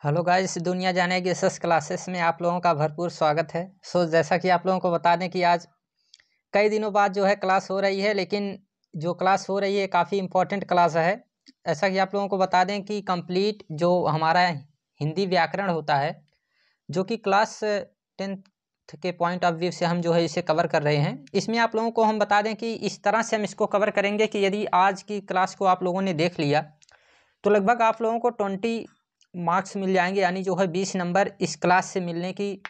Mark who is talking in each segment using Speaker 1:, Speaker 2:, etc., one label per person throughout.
Speaker 1: Hello guys, दुनिया जाने की एसएस क्लासेस में आप लोगों का भरपूर स्वागत है। जैसा कि आप लोगों को बता दें कि आज कई दिनों बाद जो है क्लास हो रही है, लेकिन जो क्लास हो रही है काफ़ी इम्पोर्टेंट क्लास है। ऐसा कि आप लोगों को बता दें कि कंप्लीट जो हमारा हिंदी व्याकरण होता है, जो कि क्लास 10th के पॉइंट ऑफ व्यू से हम जो है इसे कवर कर रहे हैं। इसमें आप लोगों को हम बता दें कि इस तरह से हम इसको कवर करेंगे कि यदि आज की क्लास को आप लोगों ने देख लिया तो लगभग आप लोगों को 20 मार्क्स मिल जाएंगे, यानी जो है 20 नंबर इस क्लास से मिलने की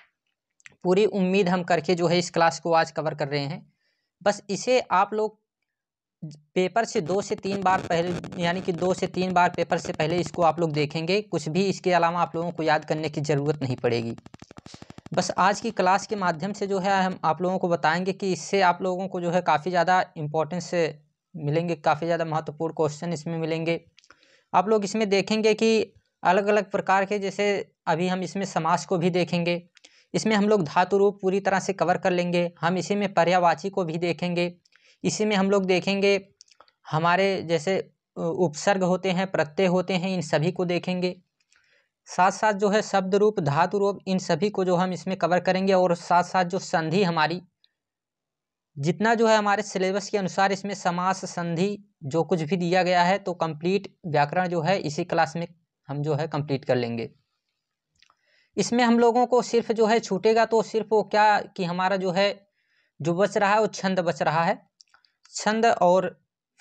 Speaker 1: पूरी उम्मीद हम करके जो है इस क्लास को आज कवर कर रहे हैं। बस इसे आप लोग पेपर से 2 से 3 बार पहले, यानी कि 2 से 3 बार पेपर से पहले इसको आप लोग देखेंगे। कुछ भी इसके अलावा आप लोगों को याद करने की ज़रूरत नहीं पड़ेगी। बस आज की क्लास के माध्यम से जो है हम आप लोगों को बताएंगे कि इससे आप लोगों को जो है काफ़ी ज़्यादा इम्पोर्टेंस मिलेंगे, काफ़ी ज़्यादा महत्वपूर्ण क्वेश्चन इसमें मिलेंगे। आप लोग इसमें देखेंगे कि अलग अलग प्रकार के, जैसे अभी हम इसमें समास को भी देखेंगे। इसमें हम लोग धातु रूप पूरी तरह से कवर कर लेंगे। हम इसी में पर्यायवाची को भी देखेंगे। इसी में हम लोग देखेंगे हमारे जैसे उपसर्ग होते हैं, प्रत्यय होते हैं, इन सभी को देखेंगे। साथ साथ जो है शब्द रूप, धातु रूप, इन सभी को जो हम इसमें कवर करेंगे। और साथ साथ जो संधि, हमारी जितना जो है हमारे सिलेबस के अनुसार इसमें समास, संधि जो कुछ भी दिया गया है, तो कंप्लीट व्याकरण जो है इसी क्लास में हम जो है कंप्लीट कर लेंगे। इसमें हम लोगों को सिर्फ जो है छूटेगा तो सिर्फ वो क्या कि हमारा जो है जो बच रहा है वो छंद बच रहा है, छंद और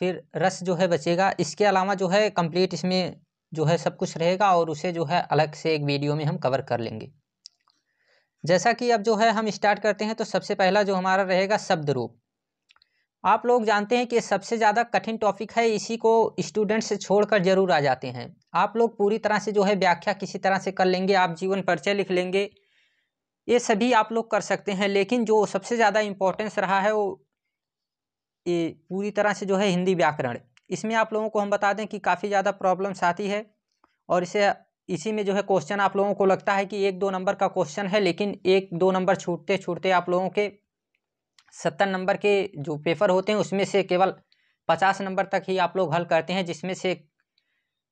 Speaker 1: फिर रस जो है बचेगा। इसके अलावा जो है कंप्लीट इसमें जो है सब कुछ रहेगा और उसे जो है अलग से एक वीडियो में हम कवर कर लेंगे। जैसा कि अब जो है हम स्टार्ट करते हैं, तो सबसे पहला जो हमारा रहेगा शब्द रूप। आप लोग जानते हैं कि सबसे ज़्यादा कठिन टॉपिक है, इसी को स्टूडेंट से छोड़कर जरूर आ जाते हैं। आप लोग पूरी तरह से जो है व्याख्या किसी तरह से कर लेंगे, आप जीवन परिचय लिख लेंगे, ये सभी आप लोग कर सकते हैं। लेकिन जो सबसे ज़्यादा इम्पोर्टेंस रहा है वो ये पूरी तरह से जो है हिंदी व्याकरण। इसमें आप लोगों को हम बता दें कि काफ़ी ज़्यादा प्रॉब्लम्स आती है और इसी में जो है क्वेश्चन आप लोगों को लगता है कि 1-2 नंबर का क्वेश्चन है, लेकिन 1-2 नंबर छूटते छूटते आप लोगों के 70 नंबर के जो पेपर होते हैं उसमें से केवल 50 नंबर तक ही आप लोग हल करते हैं, जिसमें से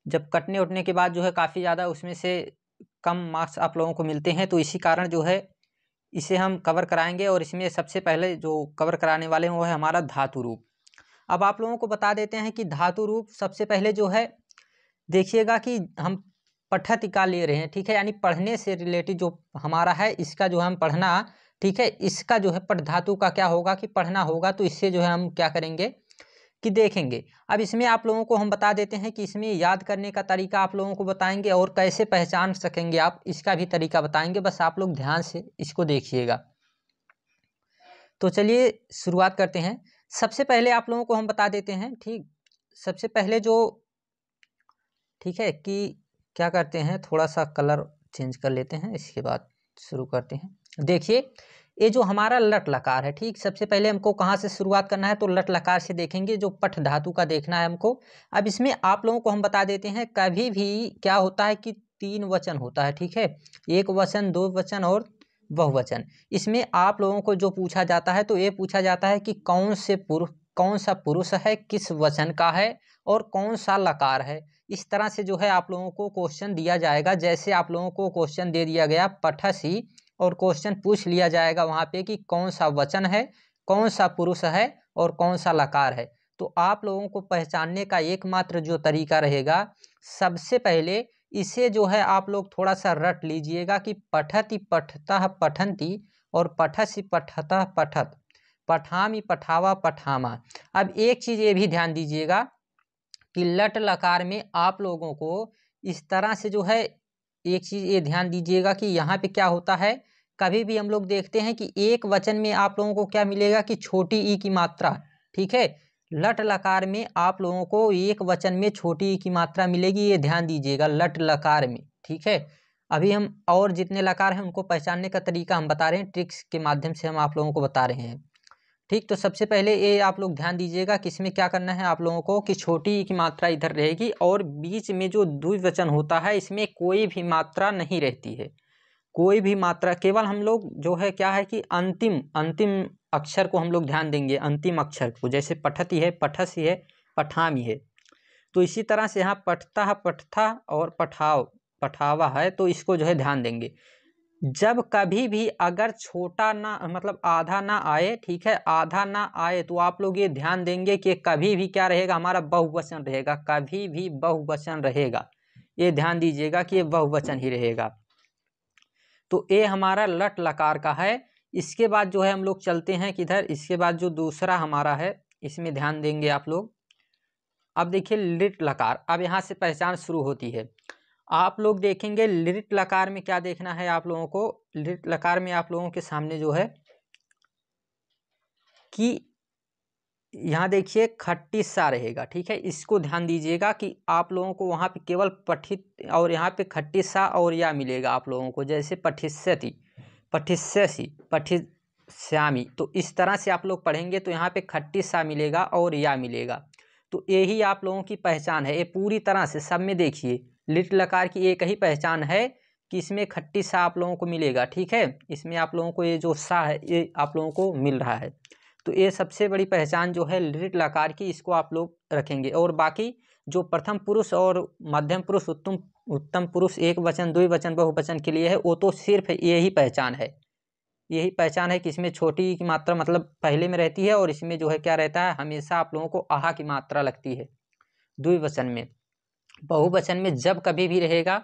Speaker 1: जब कटने उठने के बाद जो है काफ़ी ज़्यादा उसमें से कम मार्क्स आप लोगों को मिलते हैं। तो इसी कारण जो है इसे हम कवर कराएंगे। और इसमें सबसे पहले जो कवर कराने वाले हैं वो है हमारा धातु रूप। अब आप लोगों को बता देते हैं कि धातु रूप सबसे पहले जो है देखिएगा कि हम पठतिका ले रहे हैं, ठीक है, यानी पढ़ने से रिलेटेड जो हमारा है इसका जो हम पढ़ना, ठीक है, इसका जो है पठ धातु का क्या होगा कि पढ़ना होगा। तो इससे जो है हम क्या करेंगे कि देखेंगे। अब इसमें आप लोगों को हम बता देते हैं कि इसमें याद करने का तरीका आप लोगों को बताएंगे और कैसे पहचान सकेंगे आप, इसका भी तरीका बताएंगे। बस आप लोग ध्यान से इसको देखिएगा। तो चलिए शुरुआत करते हैं। सबसे पहले आप लोगों को हम बता देते हैं, ठीक, सबसे पहले जो, ठीक है, कि क्या करते हैं, थोड़ा सा कलर चेंज कर लेते हैं, इसके बाद शुरू करते हैं। देखिए ये जो हमारा लट लकार है, ठीक, सबसे पहले हमको कहाँ से शुरुआत करना है, तो लट लकार से देखेंगे, जो पठ धातु का देखना है हमको। अब इसमें आप लोगों को हम बता देते हैं कभी भी क्या होता है कि 3 वचन होता है, ठीक है, एक वचन, 2 वचन और बहुवचन। इसमें आप लोगों को जो पूछा जाता है तो ये पूछा जाता है कि कौन सा पुरुष है, किस वचन का है और कौन सा लकार है। इस तरह से जो है आप लोगों को क्वेश्चन दिया जाएगा। जैसे आप लोगों को क्वेश्चन दे दिया गया पठसी और क्वेश्चन पूछ लिया जाएगा वहाँ पे कि कौन सा वचन है, कौन सा पुरुष है और कौन सा लकार है। तो आप लोगों को पहचानने का एकमात्र जो तरीका रहेगा, सबसे पहले इसे जो है आप लोग थोड़ा सा रट लीजिएगा कि पठति पठतः पठन्ति और पठसी पठतः पठत, पठामी पठावा पठामा। अब एक चीज़ ये भी ध्यान दीजिएगा कि लट लकार में आप लोगों को इस तरह से जो है एक चीज़ ये ध्यान दीजिएगा कि यहाँ पे क्या होता है, कभी भी हम लोग देखते हैं कि एक वचन में आप लोगों को क्या मिलेगा कि छोटी ई की मात्रा, ठीक है, लट लकार में आप लोगों को एक वचन में छोटी ई की मात्रा मिलेगी, ये ध्यान दीजिएगा लट लकार में, ठीक है। अभी हम और जितने लकार हैं उनको पहचानने का तरीका हम बता रहे हैं, ट्रिक्स के माध्यम से हम आप लोगों को बता रहे हैं, ठीक। तो सबसे पहले ये आप लोग ध्यान दीजिएगा कि इसमें क्या करना है आप लोगों को कि छोटी ई की मात्रा इधर रहेगी और बीच में जो द्विवचन होता है इसमें कोई भी मात्रा नहीं रहती है, कोई भी मात्रा, केवल हम लोग जो है क्या है कि अंतिम अंतिम अक्षर को हम लोग ध्यान देंगे, अंतिम अक्षर को, जैसे पठती है, पठसी है, पठामी है। तो इसी तरह से यहाँ पठता, पठथा और पठाव, पठावा है तो इसको जो है ध्यान देंगे। जब कभी भी अगर छोटा ना मतलब आधा ना आए, ठीक है, आधा ना आए तो आप लोग ये ध्यान देंगे कि कभी भी क्या रहेगा, हमारा बहुवचन रहेगा, कभी भी बहुवचन रहेगा। ये ध्यान दीजिएगा कि ये बहुवचन ही रहेगा। तो ये हमारा लट लकार का है। इसके बाद जो है हम लोग चलते हैं किधर, इसके बाद जो दूसरा हमारा है इसमें ध्यान देंगे आप लोग। अब देखिए लिट लकार, अब यहाँ से पहचान शुरू होती है। आप लोग देखेंगे लिट लकार में क्या देखना है आप लोगों को। लिट लकार में आप लोगों के सामने जो है कि यहाँ देखिए खट्टी सा रहेगा, ठीक है, इसको ध्यान दीजिएगा कि आप लोगों को वहाँ पे केवल पठित और यहाँ पे खट्टी सा और या मिलेगा आप लोगों को, जैसे पठिष्यति, पठिष्यसि, पठिष्यामि। तो इस तरह से आप लोग पढ़ेंगे तो यहाँ पे खट्टी सा मिलेगा और या मिलेगा। तो यही आप लोगों की पहचान है। ये पूरी तरह से सब में देखिए लिट लकार की एक ही पहचान है कि इसमें खट्टी सा आप लोगों को मिलेगा, ठीक है, इसमें आप लोगों को ये जो सा है ये आप लोगों को मिल रहा है। तो ये सबसे बड़ी पहचान जो है लिट लकार की, इसको आप लोग रखेंगे। और बाकी जो प्रथम पुरुष और मध्यम पुरुष, उत्तम पुरुष, एक वचन, द्विवचन, बहुवचन के लिए है, वो तो सिर्फ यही पहचान है, यही पहचान है कि इसमें छोटी की मात्रा मतलब पहले में रहती है और इसमें जो है क्या रहता है, हमेशा आप लोगों को आहा की मात्रा लगती है द्विवचन में। बहुवचन में जब कभी भी रहेगा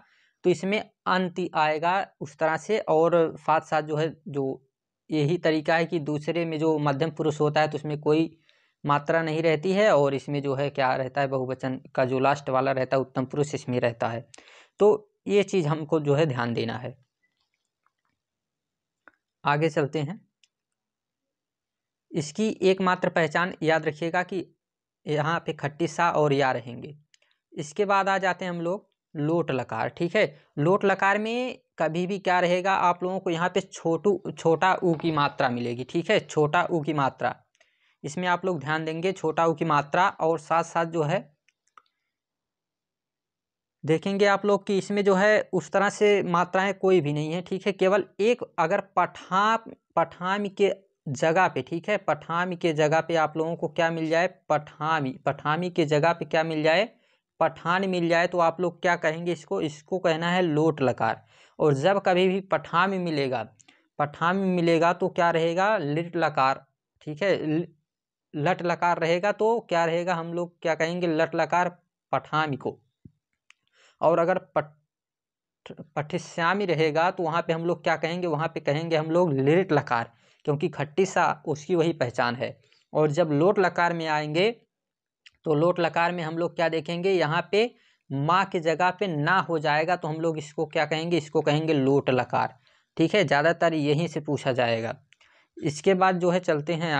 Speaker 1: तो इसमें अंत आएगा उस तरह से। और साथ साथ जो है जो यही तरीका है कि दूसरे में जो मध्यम पुरुष होता है तो उसमें कोई मात्रा नहीं रहती है और इसमें जो है क्या रहता है, बहुवचन का जो लास्ट वाला रहता है उत्तम पुरुष इसमें रहता है। तो ये चीज़ हमको जो है ध्यान देना है। आगे चलते हैं। इसकी एकमात्र पहचान याद रखिएगा कि यहाँ पे खट्टी सा और या रहेंगे। इसके बाद आ जाते हैं हम लोग लोट लकार, ठीक है। लोट लकार में कभी भी क्या रहेगा, आप लोगों को यहाँ पे छोटा ऊ की मात्रा मिलेगी, ठीक है, छोटा ऊ की मात्रा, इसमें आप लोग ध्यान देंगे छोटा ऊ की मात्रा। और साथ साथ जो है देखेंगे आप लोग कि इसमें जो है उस तरह से मात्राएं कोई भी नहीं है, ठीक है, केवल एक अगर पठामी के जगह पे, ठीक है, पठामी के जगह पे आप लोगों को क्या मिल जाए, पठामी के जगह पे क्या मिल जाए, पठान मिल जाए तो आप लोग क्या कहेंगे, इसको कहना है लोट लकार। और जब कभी भी पठामी मिलेगा तो क्या रहेगा, लिट लकार, ठीक है, लट लकार रहेगा तो क्या रहेगा, हम लोग क्या कहेंगे, लट लकार पठामी को। और अगर पठिष्यामि रहेगा तो वहाँ पे हम लोग क्या कहेंगे, वहाँ पे कहेंगे हम लोग लिट लकार, क्योंकि खट्टी सा उसकी वही पहचान है। और जब लोट लकार में आएंगे तो लोट लकार में हम लोग क्या देखेंगे, यहाँ पे माँ की जगह पे ना हो जाएगा तो हम लोग इसको क्या कहेंगे, इसको कहेंगे लोट लकार, ठीक है, ज़्यादातर यहीं से पूछा जाएगा। इसके बाद जो है चलते हैं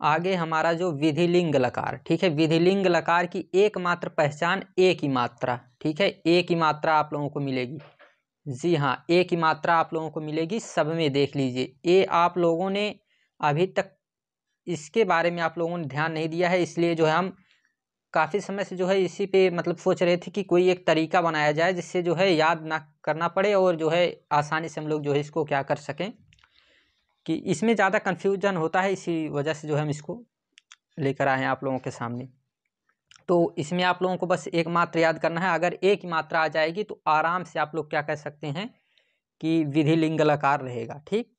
Speaker 1: आगे हमारा जो विधिलिंग लकार, ठीक है, विधिलिंग लकार की एकमात्र पहचान एक ही मात्रा, ठीक है, एक ही मात्रा आप लोगों को मिलेगी। जी हाँ, एक ही मात्रा आप लोगों को मिलेगी, सब में देख लीजिए। ये आप लोगों ने अभी तक इसके बारे में आप लोगों ने ध्यान नहीं दिया है, इसलिए जो है हम काफ़ी समय से जो है इसी पे मतलब सोच रहे थे कि कोई एक तरीका बनाया जाए जिससे जो है याद ना करना पड़े और जो है आसानी से हम लोग जो है इसको क्या कर सकें, कि इसमें ज़्यादा कन्फ्यूजन होता है, इसी वजह से जो है हम इसको लेकर आए हैं आप लोगों के सामने। तो इसमें आप लोगों को बस एक मात्रा याद करना है। अगर एक ही मात्रा आ जाएगी तो आराम से आप लोग क्या कह सकते हैं कि विधिलिंग लकार रहेगा, ठीक।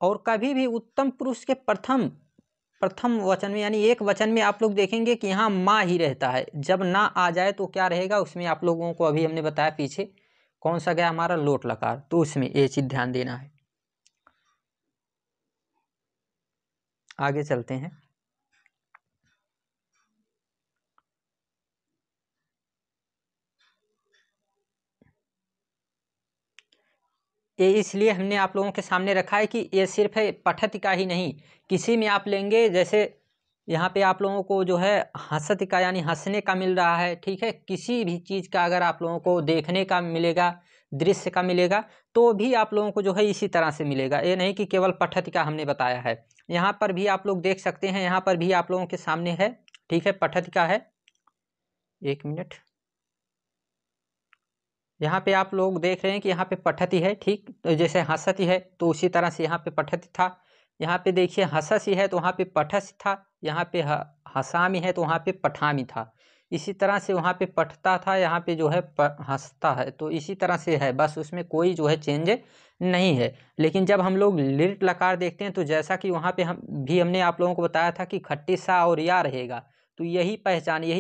Speaker 1: और कभी भी उत्तम पुरुष के प्रथम वचन में यानी एक वचन में आप लोग देखेंगे कि यहाँ माँ ही रहता है। जब ना आ जाए तो क्या रहेगा, उसमें आप लोगों को अभी हमने बताया पीछे कौन सा गया हमारा, लोट लकार, तो उसमें ये चीज़ ध्यान देना है। आगे चलते हैं। ये इसलिए हमने आप लोगों के सामने रखा है कि ये सिर्फ है पठति का ही नहीं, किसी में आप लेंगे, जैसे यहाँ पे आप लोगों को जो है हंसति का यानी हंसने का मिल रहा है, ठीक है, किसी भी चीज़ का अगर आप लोगों को देखने का मिलेगा, दृश्य का मिलेगा, तो भी आप लोगों को जो है इसी तरह से मिलेगा। ये नहीं कि केवल पठति का हमने बताया है। यहाँ पर भी आप लोग देख सकते हैं, यहाँ पर भी आप लोगों के सामने है, ठीक है, पठति का है। एक मिनट, यहाँ पे आप लोग देख रहे हैं कि यहाँ पे पठति है, ठीक, तो जैसे हंसति है तो उसी तरह से यहाँ पे पठति था। यहाँ पे देखिए हंससी है तो वहाँ पे पठसी था, यहाँ पे हसामी है तो वहाँ पे पठामी था। इसी तरह से वहाँ पे पढ़ता था, यहाँ पे जो है हंसता है, तो इसी तरह से है, बस उसमें कोई जो है चेंज नहीं है। लेकिन जब हम लोग लिट लकार देखते हैं तो जैसा कि वहाँ पे हमने आप लोगों को बताया था कि खट्टी सा और या रहेगा, तो यही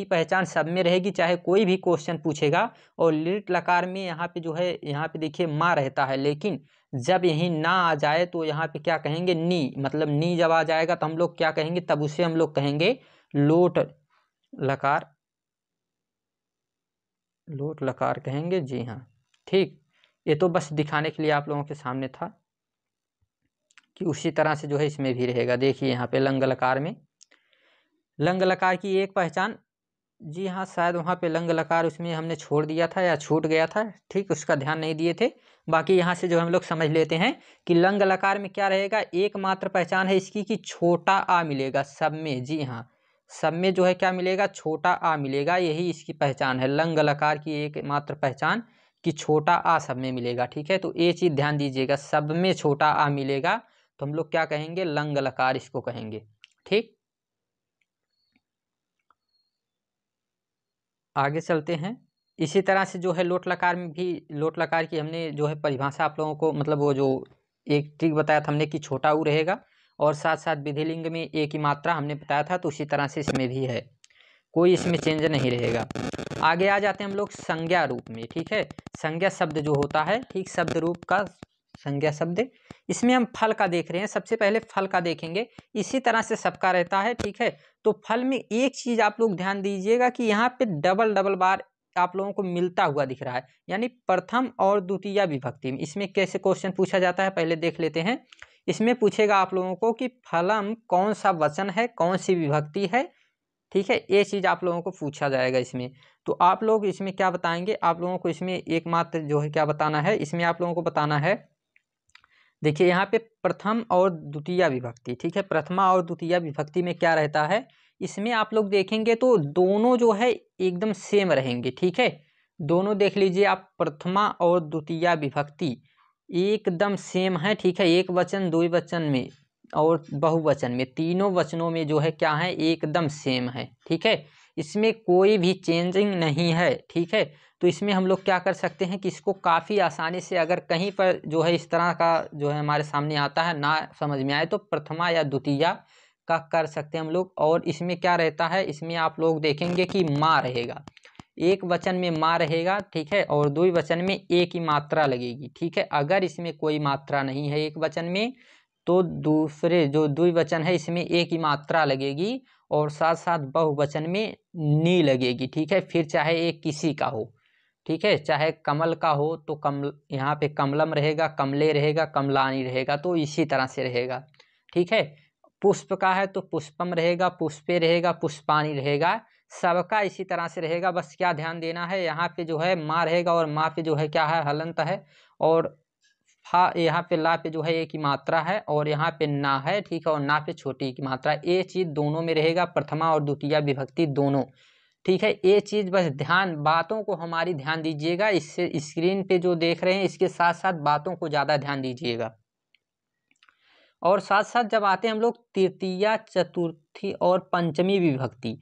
Speaker 1: पहचान सब में रहेगी, चाहे कोई भी क्वेश्चन पूछेगा। और लिट लकार में यहाँ पे जो है, यहाँ पे देखिए माँ रहता है, लेकिन जब यही ना आ जाए तो यहाँ पे क्या कहेंगे, नी, मतलब नी जब आ जाएगा तो हम लोग क्या कहेंगे, तब उसे हम लोग कहेंगे लोट लकार, लोट लकार कहेंगे। जी हाँ, ठीक। ये तो बस दिखाने के लिए आप लोगों के सामने था कि उसी तरह से जो है इसमें भी रहेगा। देखिए यहाँ पे लंग लकार में, लंग लकार की एक पहचान, जी हाँ, शायद वहाँ पे लंग लकार उसमें हमने छोड़ दिया था या छूट गया था, ठीक, उसका ध्यान नहीं दिए थे। बाकी यहाँ से जो हम लोग समझ लेते हैं कि लंग लकार में क्या रहेगा, एकमात्र पहचान है इसकी कि छोटा आ मिलेगा सब में। जी हाँ, सब में जो है क्या मिलेगा, छोटा आ मिलेगा, यही इसकी पहचान है लंग लकार की एकमात्र पहचान कि छोटा आ सब में मिलेगा। ठीक है, तो ये चीज़ ध्यान दीजिएगा, सब में छोटा आ मिलेगा तो हम लोग क्या कहेंगे, लंग लकार इसको कहेंगे। ठीक, आगे चलते हैं। इसी तरह से जो है लोट लकार में भी, लोट लकार की हमने जो है परिभाषा आप लोगों को, मतलब वो जो एक ट्रिक बताया था हमने कि छोटा ऊ रहेगा, और साथ साथ विधिलिंग में एक ही मात्रा हमने बताया था, तो उसी तरह से इसमें भी है, कोई इसमें चेंज नहीं रहेगा। आगे आ जाते हैं हम लोग संज्ञा रूप में। ठीक है, संज्ञा शब्द जो होता है, ठीक, शब्द रूप का संज्ञा शब्द, इसमें हम फल का देख रहे हैं। सबसे पहले फल का देखेंगे, इसी तरह से सबका रहता है। ठीक है, तो फल में एक चीज आप लोग ध्यान दीजिएगा कि यहाँ पे डबल डबल बार आप लोगों को मिलता हुआ दिख रहा है, यानी प्रथम और द्वितीय विभक्ति में। इसमें कैसे क्वेश्चन पूछा जाता है पहले देख लेते हैं। इसमें पूछेगा आप लोगों को कि फलम कौन सा वचन है, कौन सी विभक्ति है। ठीक है, ये चीज आप लोगों को पूछा जाएगा इसमें। तो आप लोग इसमें क्या बताएंगे, आप लोगों को इसमें एकमात्र जो है क्या बताना है, इसमें आप लोगों को बताना है, देखिए यहाँ पे प्रथम और द्वितीय विभक्ति। ठीक है, प्रथमा और द्वितीय विभक्ति में क्या रहता है, इसमें आप लोग देखेंगे तो दोनों जो है एकदम सेम रहेंगे। ठीक है, दोनों देख लीजिए आप, प्रथमा और द्वितीय विभक्ति एकदम सेम है। ठीक है, एक वचन, द्विवचन में और बहुवचन में, तीनों वचनों में जो है क्या है, एकदम सेम है। ठीक है, इसमें कोई भी चेंजिंग नहीं है। ठीक है, तो इसमें हम लोग क्या कर सकते हैं कि इसको काफ़ी आसानी से, अगर कहीं पर जो है इस तरह का जो है हमारे सामने आता है, ना समझ में आए, तो प्रथमा या द्वितीय का कर सकते हैं हम लोग। और इसमें क्या रहता है, इसमें आप लोग देखेंगे कि माँ रहेगा, एक वचन में माँ रहेगा। ठीक है, और द्विवचन में एक ही मात्रा लगेगी। ठीक है, अगर इसमें कोई मात्रा नहीं है एक वचन में, तो दूसरे जो द्विवचन है इसमें एक ही मात्रा लगेगी, और साथ साथ बहुवचन में नी लगेगी। ठीक है, फिर चाहे एक किसी का हो, ठीक है, चाहे कमल का हो तो कमल, यहाँ पे कमलम रहेगा, कमले रहेगा, कमलानी रहेगा, तो इसी तरह से रहेगा। ठीक है, पुष्प का है तो पुष्पम रहेगा, पुष्पे रहेगा, पुष्पानी रहेगा, सबका इसी तरह से रहेगा। बस क्या ध्यान देना है, यहाँ पे जो है माँ रहेगा, और माँ पे जो है क्या है, हलंत है, और फा, यहाँ पे ला पे जो है एक ही मात्रा है, और यहाँ पे ना है। ठीक है, और ना पे छोटी की मात्रा, ये चीज़ दोनों में रहेगा, प्रथमा और द्वितीय विभक्ति दोनों। ठीक है, ये चीज़ बस ध्यान, बातों को हमारी ध्यान दीजिएगा, इससे स्क्रीन पे जो देख रहे हैं इसके साथ साथ बातों को ज़्यादा ध्यान दीजिएगा। और साथ साथ जब आते हैं हम लोग तृतीया, चतुर्थी और पंचमी विभक्ति,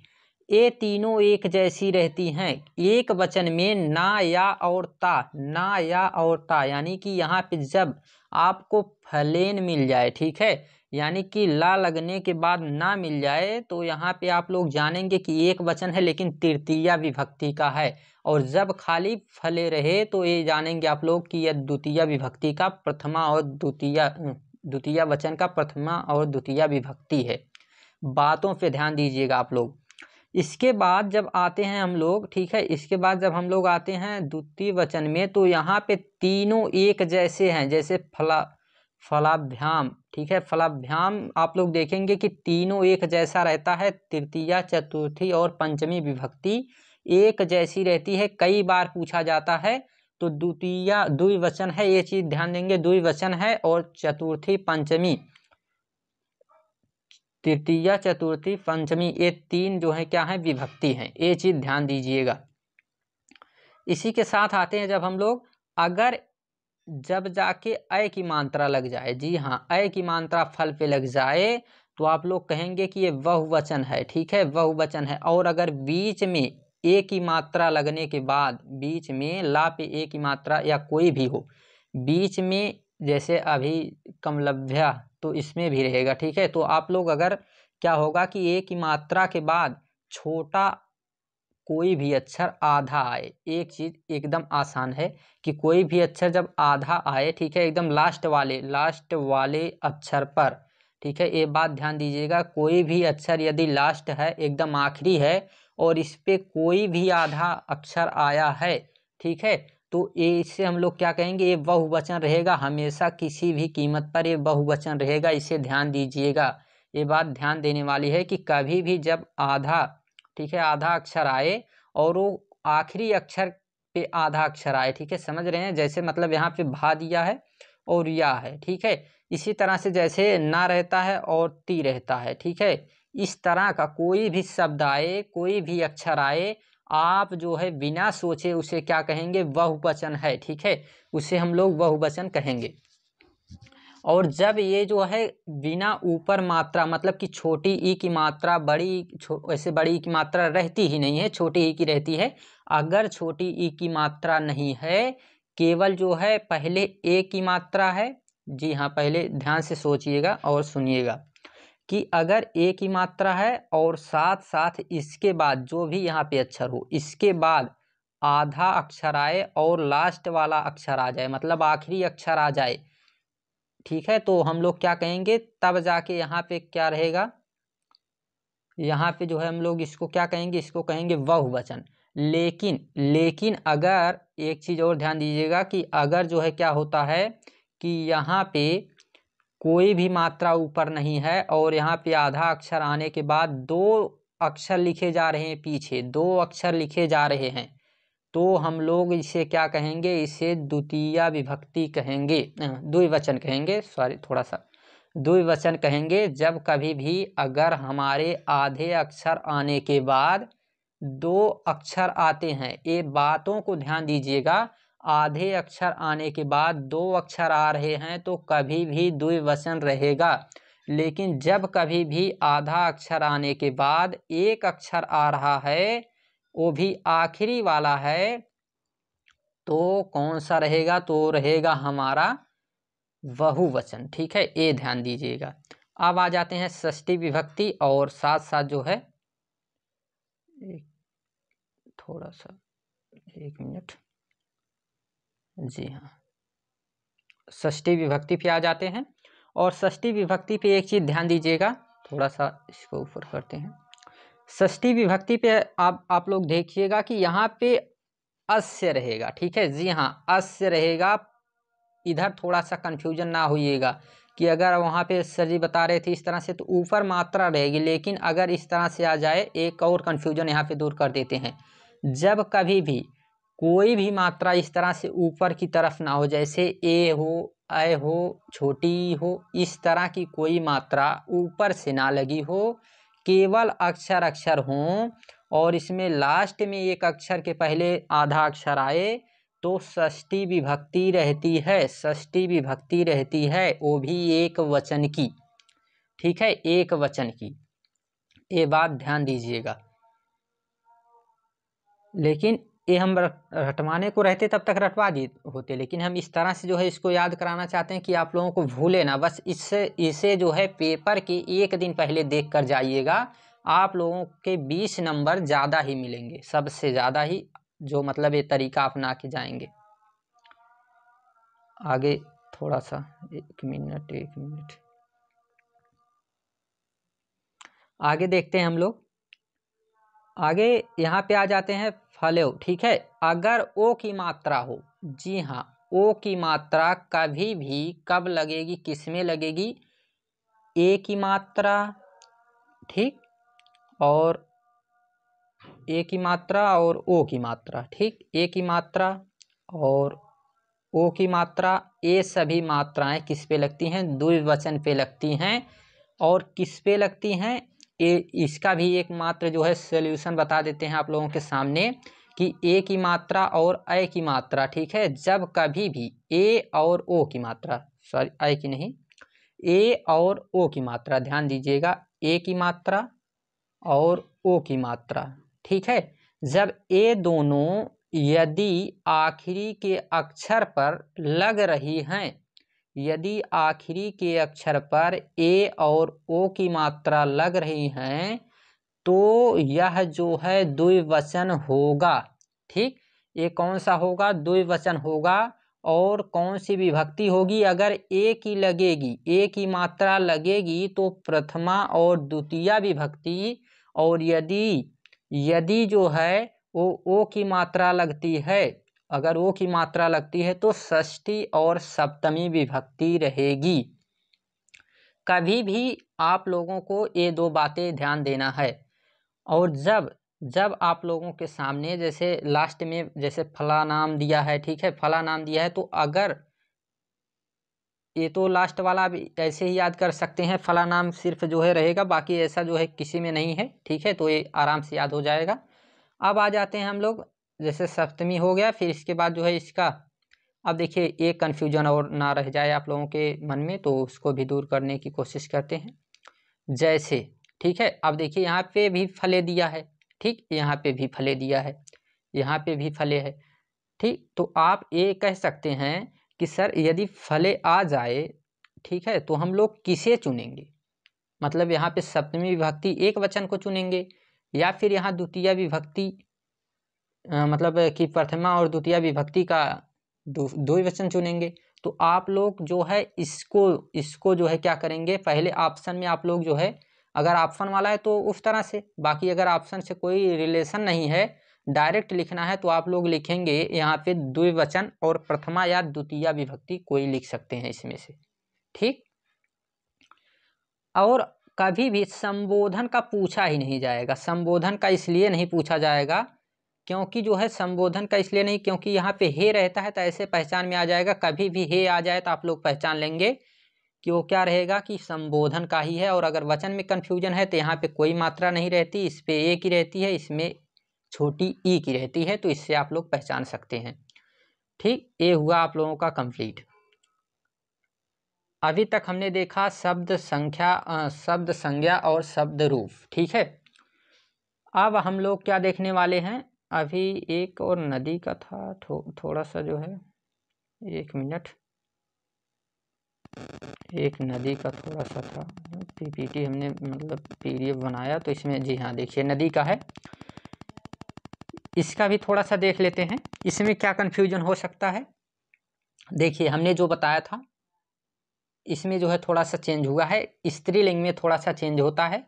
Speaker 1: ये तीनों एक जैसी रहती हैं। एक वचन में ना, या और ता, ना, या और ता, यानी कि यहाँ पे जब आपको फलेन मिल जाए, ठीक है, यानी कि ला लगने के बाद ना मिल जाए, तो यहाँ पे आप लोग जानेंगे कि एक वचन है लेकिन तृतीया विभक्ति का है। और जब खाली फले रहे तो ये जानेंगे आप लोग कि यह द्वितीय विभक्ति का प्रथमा और द्वितीय वचन का प्रथमा और द्वितीय विभक्ति है। बातों पे ध्यान दीजिएगा आप लोग। इसके बाद जब आते हैं हम लोग, ठीक है, इसके बाद जब हम लोग आते हैं द्वितीय वचन में, तो यहाँ पे तीनों एक जैसे हैं, जैसे फलाभ्याम। ठीक है, फलाभ्याम आप लोग देखेंगे कि तीनों एक जैसा रहता है, तृतीया, चतुर्थी और पंचमी विभक्ति एक जैसी रहती है, कई बार पूछा जाता है। तो द्वितीय द्विवचन है, ये चीज ध्यान देंगे, द्विवचन है, और चतुर्थी, पंचमी, तृतीया, चतुर्थी, पंचमी, ये तीन जो है क्या है, विभक्ति हैं, ये चीज ध्यान दीजिएगा। इसी के साथ आते हैं जब हम लोग, अगर जब जाके अय की मात्रा लग जाए, जी हाँ, अय की मात्रा फल पे लग जाए, तो आप लोग कहेंगे कि ये बहुवचन है। ठीक है, बहुवचन है। और अगर बीच में ए की मात्रा लगने के बाद बीच में ला पे ए की मात्रा या कोई भी हो बीच में, जैसे अभी कमलभ्या तो इसमें भी रहेगा, ठीक है। तो आप लोग अगर क्या होगा कि ए की मात्रा के बाद छोटा कोई भी अक्षर आधा आए, एक चीज एकदम आसान है कि कोई भी अक्षर जब आधा आए, ठीक है, एकदम लास्ट वाले अक्षर पर, ठीक है, ये बात ध्यान दीजिएगा, कोई भी अक्षर यदि लास्ट है, एकदम आखिरी है और इस पे कोई भी आधा अक्षर आया है, ठीक है, तो ये इससे हम लोग क्या कहेंगे, ये बहुवचन रहेगा, हमेशा किसी भी कीमत पर ये बहुवचन रहेगा, इसे ध्यान दीजिएगा। ये बात ध्यान देने वाली है कि कभी भी जब आधा, ठीक है, आधा अक्षर आए और वो आखिरी अक्षर पे आधा अक्षर आए, ठीक है, समझ रहे हैं, जैसे मतलब यहाँ पे भा दिया है और या है, ठीक है, इसी तरह से जैसे ना रहता है और ती रहता है, ठीक है, इस तरह का कोई भी शब्द आए, कोई भी अक्षर आए, आप जो है बिना सोचे उसे क्या कहेंगे, बहुवचन है, ठीक है, उसे हम लोग बहुवचन कहेंगे। और जब ये जो है बिना ऊपर मात्रा, मतलब कि छोटी ई की मात्रा वैसे बड़ी ई की मात्रा रहती ही नहीं है, छोटी ई की रहती है, अगर छोटी ई की मात्रा नहीं है, केवल जो है पहले ए की मात्रा है, जी हाँ, पहले ध्यान से सोचिएगा और सुनिएगा कि अगर ए की मात्रा है और साथ साथ इसके बाद जो भी यहाँ पे अक्षर हो, इसके बाद आधा अक्षर आए और लास्ट वाला अक्षर आ जाए, मतलब आखिरी अक्षर आ जाए, ठीक है, तो हम लोग क्या कहेंगे, तब जाके यहाँ पे क्या रहेगा, यहाँ पे जो है हम लोग इसको क्या कहेंगे, इसको कहेंगे बहुवचन। लेकिन अगर एक चीज और ध्यान दीजिएगा कि अगर जो है क्या होता है कि यहाँ पे कोई भी मात्रा ऊपर नहीं है और यहाँ पे आधा अक्षर आने के बाद दो अक्षर लिखे जा रहे हैं, पीछे दो अक्षर लिखे जा रहे हैं, तो हम लोग इसे क्या कहेंगे, इसे द्वितीय विभक्ति कहेंगे, द्विवचन कहेंगे, सॉरी थोड़ा सा द्विवचन कहेंगे। जब कभी भी अगर हमारे आधे अक्षर आने के बाद दो अक्षर आते हैं, ये बातों को ध्यान दीजिएगा, आधे अक्षर आने के बाद दो अक्षर आ रहे हैं तो कभी भी द्विवचन रहेगा। लेकिन जब कभी भी आधा अक्षर आने के बाद एक अक्षर आ रहा है, वो भी आखिरी वाला है, तो कौन सा रहेगा, तो रहेगा हमारा बहुवचन, ठीक है, ये ध्यान दीजिएगा। अब आ जाते हैं षष्ठी विभक्ति और साथ साथ जो है थोड़ा सा 1 मिनट, जी हाँ, षष्ठी विभक्ति पे आ जाते हैं। और षष्ठी विभक्ति पे एक चीज ध्यान दीजिएगा, थोड़ा सा इसको ऊपर करते हैं। षष्ठी विभक्ति पे आप लोग देखिएगा कि यहाँ पे अस्य रहेगा, ठीक है, जी हाँ, अस्य रहेगा। इधर थोड़ा सा कंफ्यूजन ना होइएगा कि अगर वहाँ पे सर जी बता रहे थे इस तरह से तो ऊपर मात्रा रहेगी, लेकिन अगर इस तरह से आ जाए, एक और कंफ्यूजन यहाँ पे दूर कर देते हैं, जब कभी भी कोई भी मात्रा इस तरह से ऊपर की तरफ ना हो, जैसे ए हो, ऐ हो, छोटी हो, इस तरह की कोई मात्रा ऊपर से ना लगी हो, केवल अक्षर अक्षर हों और इसमें लास्ट में एक अक्षर के पहले आधा अक्षर आए, तो षष्ठी विभक्ति रहती है, षष्ठी विभक्ति रहती है, वो भी एक वचन की, ठीक है, एक वचन की, ये बात ध्यान दीजिएगा। लेकिन ये हम रटवाने को रहते तब तक रटवा दी होते, लेकिन हम इस तरह से जो है इसको याद कराना चाहते हैं कि आप लोगों को भूले ना, बस इसे जो है पेपर के एक दिन पहले देख कर जाइएगा, आप लोगों के 20 नंबर ज़्यादा ही मिलेंगे, सबसे ज़्यादा ही, जो मतलब ये तरीका अपना के जाएंगे। आगे थोड़ा सा 1 मिनट आगे देखते हैं हम लोग। आगे यहाँ पे आ जाते हैं फलेव, ठीक है, अगर ओ की मात्रा हो, जी हाँ, ओ की मात्रा कभी भी कब लगेगी, किस में लगेगी, ए की मात्रा, ठीक, और ए की मात्रा और ओ की मात्रा, ठीक, ए की मात्रा और ओ की मात्रा, ये सभी मात्राएं किस पे लगती हैं, द्विवचन पे लगती हैं। और किस पे लगती हैं, ये इसका भी एक मात्र जो है सॉल्यूशन बता देते हैं आप लोगों के सामने कि ए की मात्रा और ऐ की मात्रा, ठीक है, जब कभी भी ए और ओ की मात्रा, सॉरी ऐ की नहीं, ए और ओ की मात्रा, ध्यान दीजिएगा, ए की मात्रा और ओ की मात्रा, ठीक है, जब ये दोनों यदि आखिरी के अक्षर पर लग रही हैं, यदि आखिरी के अक्षर पर ए और ओ की मात्रा लग रही हैं तो यह जो है द्विवचन होगा। ठीक, ये कौन सा होगा? द्विवचन होगा। और कौन सी विभक्ति होगी? अगर ए की लगेगी, ए की मात्रा लगेगी तो प्रथमा और द्वितीया विभक्ति, और यदि जो है वो ओ की मात्रा लगती है, अगर ओ की मात्रा लगती है तो षष्ठी और सप्तमी विभक्ति रहेगी। कभी भी आप लोगों को ये दो बातें ध्यान देना है। और जब आप लोगों के सामने जैसे लास्ट में जैसे फला नाम दिया है, ठीक है, फला नाम दिया है, तो अगर ये तो लास्ट वाला भी ऐसे ही याद कर सकते हैं, फला नाम सिर्फ जो है रहेगा, बाकी ऐसा जो है किसी में नहीं है। ठीक है, तो ये आराम से याद हो जाएगा। अब आ जाते हैं हम लोग, जैसे सप्तमी हो गया, फिर इसके बाद जो है इसका, अब देखिए एक कन्फ्यूजन और ना रह जाए आप लोगों के मन में, तो उसको भी दूर करने की कोशिश करते हैं। जैसे, ठीक है, अब देखिए यहाँ पे भी फले दिया है, ठीक, यहाँ पे भी फले दिया है, यहाँ पे भी फले है। ठीक, तो आप ये कह सकते हैं कि सर यदि फले आ जाए, ठीक है, तो हम लोग किसे चुनेंगे? मतलब यहाँ पे सप्तमी विभक्ति एक वचन को चुनेंगे, या फिर यहाँ द्वितीय विभक्ति मतलब कि प्रथमा और द्वितीय विभक्ति का द्विवचन चुनेंगे। तो आप लोग जो है इसको जो है क्या करेंगे, पहले ऑप्शन में आप लोग जो है, अगर ऑप्शन वाला है तो उस तरह से, बाकी अगर ऑप्शन से कोई रिलेशन नहीं है, डायरेक्ट लिखना है, तो आप लोग लिखेंगे यहाँ पे द्विवचन और प्रथमा या द्वितीय विभक्ति कोई लिख सकते हैं इसमें से। ठीक, और कभी भी संबोधन का पूछा ही नहीं जाएगा। संबोधन का इसलिए नहीं पूछा जाएगा क्योंकि जो है संबोधन का इसलिए नहीं, क्योंकि यहाँ पे हे रहता है तो ऐसे पहचान में आ जाएगा। कभी भी हे आ जाए तो आप लोग पहचान लेंगे कि वो क्या रहेगा, कि संबोधन का ही है। और अगर वचन में कन्फ्यूजन है तो यहाँ पे कोई मात्रा नहीं रहती, इस पे ए की रहती है, इसमें छोटी ई की रहती है, तो इससे आप लोग पहचान सकते हैं। ठीक, ये हुआ आप लोगों का कंप्लीट। अभी तक हमने देखा शब्द संज्ञा और शब्द रूप। ठीक है, अब हम लोग क्या देखने वाले हैं, अभी एक और नदी का था, थोड़ा सा जो है, एक मिनट, एक नदी का थोड़ा सा था, पीपीटी हमने मतलब पीडीएफ बनाया तो इसमें, जी हाँ, देखिए नदी का है, इसका भी थोड़ा सा देख लेते हैं, इसमें क्या कन्फ्यूजन हो सकता है। देखिए हमने जो बताया था इसमें जो है थोड़ा सा चेंज हुआ है, स्त्रीलिंग में थोड़ा सा चेंज होता है,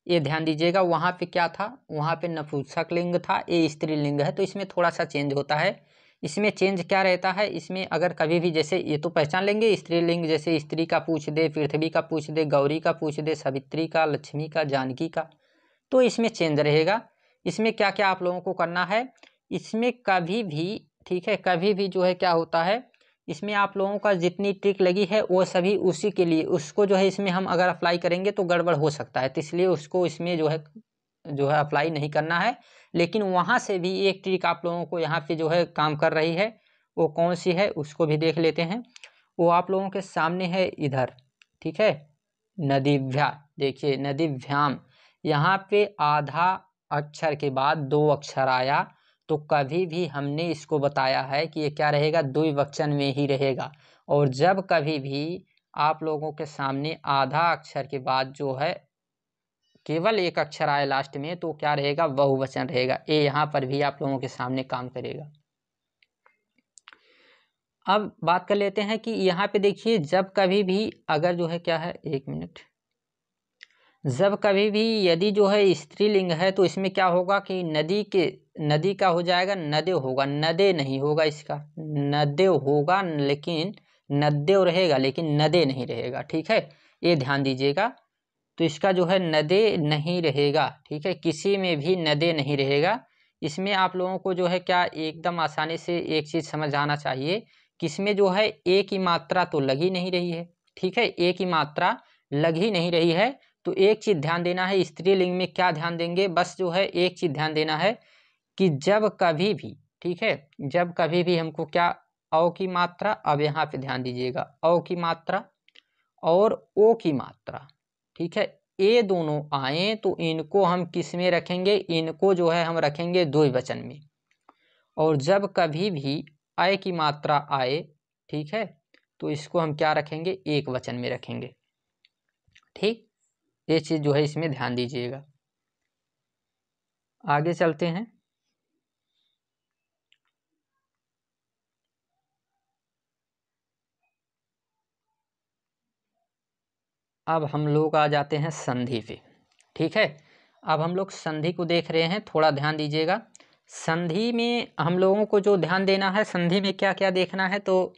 Speaker 1: ये ध्यान दीजिएगा। वहाँ पे क्या था, वहाँ पे नपुंसक लिंग था, ये स्त्रीलिंग है, तो इसमें थोड़ा सा चेंज होता है। इसमें चेंज क्या रहता है, इसमें अगर कभी भी जैसे ये तो पहचान लेंगे स्त्रीलिंग, जैसे स्त्री का पूछ दे, पृथ्वी का पूछ दे, गौरी का पूछ दे, सावित्री का, लक्ष्मी का, जानकी का, तो इसमें चेंज रहेगा। इसमें क्या क्या आप लोगों को करना है, इसमें कभी भी, ठीक है, कभी भी जो है क्या होता है, इसमें आप लोगों का जितनी ट्रिक लगी है वो सभी उसी के लिए, उसको जो है इसमें हम अगर अप्लाई करेंगे तो गड़बड़ हो सकता है, तो इसलिए उसको इसमें जो है अप्लाई नहीं करना है। लेकिन वहाँ से भी एक ट्रिक आप लोगों को यहाँ पे जो है काम कर रही है, वो कौन सी है उसको भी देख लेते हैं। वो आप लोगों के सामने है इधर, ठीक है, नदीभ्या, देखिए नदीभ्याम, यहाँ पे आधा अक्षर के बाद दो अक्षर आया, तो कभी भी हमने इसको बताया है कि ये क्या रहेगा, द्विवचन में ही रहेगा। और जब कभी भी आप लोगों के सामने आधा अक्षर के बाद जो है केवल एक अक्षर आए लास्ट में, तो क्या रहेगा, बहुवचन रहेगा। ये यहाँ पर भी आप लोगों के सामने काम करेगा। अब बात कर लेते हैं कि यहाँ पे देखिए, जब कभी भी अगर जो है क्या है, एक मिनट, जब कभी भी यदि जो है स्त्रीलिंग है तो इसमें क्या होगा कि नदी का हो जाएगा, नदे होगा, नदे नहीं होगा, इसका नदे होगा, लेकिन नदेव रहेगा, लेकिन नदे नहीं रहेगा। ठीक है, ये ध्यान दीजिएगा। तो इसका जो है नदे नहीं रहेगा, ठीक है, किसी में भी नदे नहीं रहेगा। इसमें आप लोगों को जो है क्या एकदम आसानी से एक चीज़ समझ आना चाहिए कि इसमें जो है ए की मात्रा तो लग ही नहीं रही है। ठीक है, ए की मात्रा लग ही नहीं रही है, तो एक चीज़ ध्यान देना है, स्त्रीलिंग में क्या ध्यान देंगे, बस जो है एक चीज़ ध्यान देना है कि जब कभी भी, ठीक है, जब कभी भी हमको क्या, औ की मात्रा, अब यहाँ पे ध्यान दीजिएगा, औ की मात्रा और ओ की मात्रा, ठीक है, ए दोनों आए तो इनको हम किस में रखेंगे, इनको जो है हम रखेंगे द्विवचन में। और जब कभी भी अय की मात्रा आए, ठीक है, तो इसको हम क्या रखेंगे, एक वचन में रखेंगे। ठीक, ये चीज़ जो है इसमें ध्यान दीजिएगा। आगे चलते हैं। अब हम लोग आ जाते हैं संधि पे। ठीक है, अब हम लोग संधि को देख रहे हैं, थोड़ा ध्यान दीजिएगा। संधि में हम लोगों को जो ध्यान देना है, संधि में क्या क्या देखना है, तो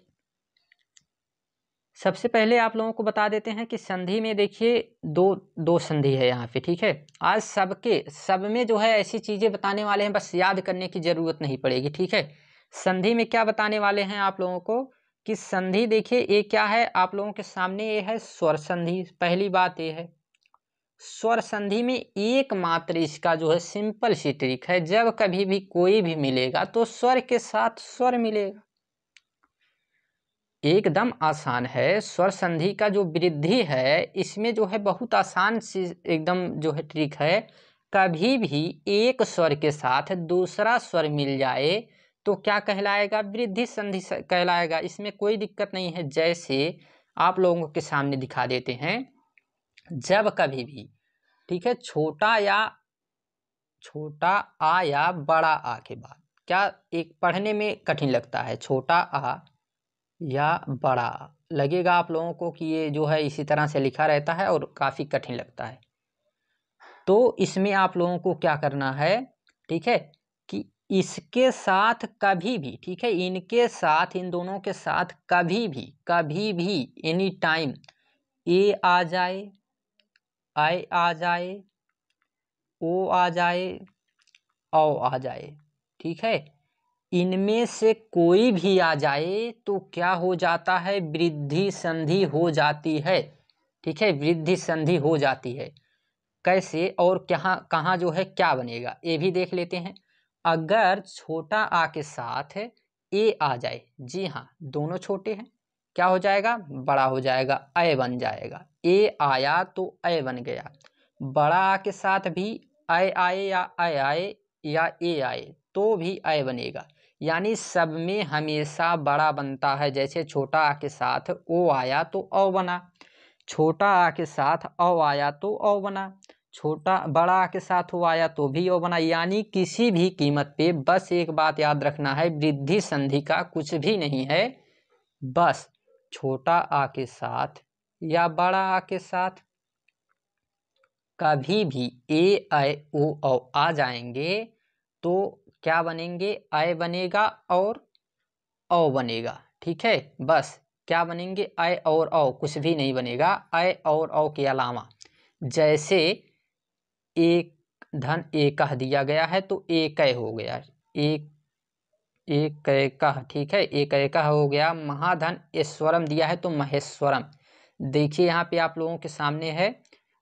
Speaker 1: सबसे पहले आप लोगों को बता देते हैं कि संधि में देखिए दो संधि है यहाँ पे। ठीक है, आज सब में जो है ऐसी चीज़ें बताने वाले हैं, बस याद करने की ज़रूरत नहीं पड़ेगी। ठीक है, संधि में क्या बताने वाले हैं आप लोगों को कि संधि देखिए ये क्या है आप लोगों के सामने, ये है स्वर संधि। पहली बात ये है, स्वर संधि में एकमात्र इसका जो है सिंपल सी ट्रिक है, जब कभी भी कोई भी मिलेगा तो स्वर के साथ स्वर मिलेगा। एकदम आसान है। स्वर संधि का जो वृद्धि है इसमें जो है बहुत आसान सी एकदम जो है ट्रिक है। कभी भी एक स्वर के साथ दूसरा स्वर मिल जाए तो क्या कहलाएगा, वृद्धि संधि कहलाएगा। इसमें कोई दिक्कत नहीं है। जैसे आप लोगों के सामने दिखा देते हैं, जब कभी भी, ठीक है, छोटा आ या बड़ा आ के बाद क्या एक पढ़ने में कठिन लगता है, छोटा आ या बड़ा लगेगा आप लोगों को कि ये जो है इसी तरह से लिखा रहता है और काफ़ी कठिन लगता है। तो इसमें आप लोगों को क्या करना है, ठीक है, कि इसके साथ कभी भी, ठीक है, इनके साथ, इन दोनों के साथ कभी भी एनी टाइम ए आ जाए, आई आ जाए, ओ आ जाए, औ आ जाए, ठीक है, इनमें से कोई भी आ जाए तो क्या हो जाता है, वृद्धि संधि हो जाती है। ठीक है, वृद्धि संधि हो जाती है। कैसे और कहाँ कहाँ जो है क्या बनेगा ये भी देख लेते हैं। अगर छोटा आ के साथ ए आ जाए, जी हाँ, दोनों छोटे हैं, क्या हो जाएगा, बड़ा हो जाएगा, अय बन जाएगा। ए आया तो अय बन गया। बड़ा आ के साथ भी अय आए या अय आए या ए आए तो भी अय बनेगा। यानी सब में हमेशा बड़ा बनता है। जैसे छोटा आ के साथ ओ आया तो औ बना, छोटा आ के साथ औ आया तो औ बना, छोटा बड़ा आ के साथ ओ आया तो भी ओ बना। यानी किसी भी कीमत पे बस एक बात याद रखना है, वृद्धि संधि का कुछ भी नहीं है, बस छोटा आ के साथ या बड़ा आ के साथ कभी भी ए ऐ ओ औ आ जाएंगे तो क्या बनेंगे, अय बनेगा और औ बनेगा। ठीक है, बस क्या बनेंगे, अय और औ, कुछ भी नहीं बनेगा अय और औ के अलावा। जैसे एक धन एक कह दिया गया है तो एक हो गया, एक कह, ठीक है, एक कह हो गया। महाधन ईश्वरम दिया है तो महेश्वरम। देखिए यहाँ पे आप लोगों के सामने है,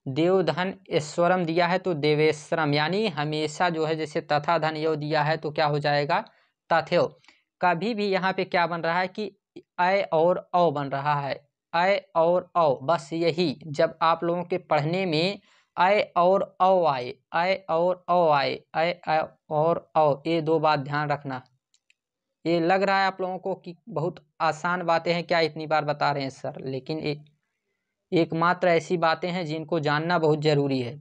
Speaker 1: देवधन ईश्वरम दिया है तो देवेश्वरम। यानी हमेशा जो है, जैसे तथा धन यो दिया है तो क्या हो जाएगा, तथ्यो। कभी भी यहाँ पे क्या बन रहा है कि अय और औ बन रहा है, अय और औ। बस यही, जब आप लोगों के पढ़ने में अय और औ आए, अय और औ आए, अय और औ, ये दो बात ध्यान रखना। ये लग रहा है आप लोगों को कि बहुत आसान बातें हैं, क्या इतनी बार बता रहे हैं सर, लेकिन एकमात्र ऐसी बातें हैं जिनको जानना बहुत जरूरी है।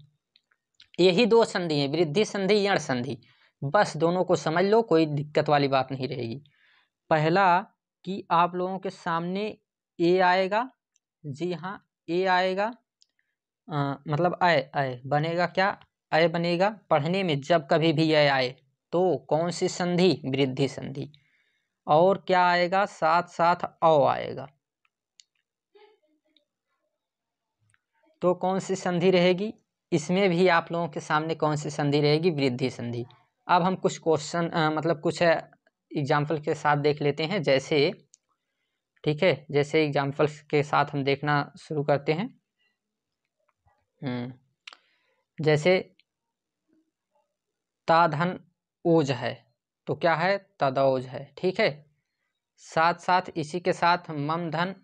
Speaker 1: यही दो संधि हैं, वृद्धि संधि, यण संधि, बस दोनों को समझ लो, कोई दिक्कत वाली बात नहीं रहेगी। पहला कि आप लोगों के सामने ए आएगा, जी हाँ, ए आएगा, मतलब अय बनेगा, क्या अय बनेगा। पढ़ने में जब कभी भी अय आए तो कौन सी संधि, वृद्धि संधि। और क्या आएगा, साथ साथ औ आएगा तो कौन सी संधि रहेगी, इसमें भी आप लोगों के सामने कौन सी संधि रहेगी, वृद्धि संधि। अब हम कुछ क्वेश्चन मतलब कुछ एग्जाम्पल के साथ देख लेते हैं। जैसे, ठीक है, जैसे एग्जाम्पल्स के साथ हम देखना शुरू करते हैं। जैसे ताधन ओज है तो क्या है, तदौज है। ठीक है, साथ साथ इसी के साथ मम धन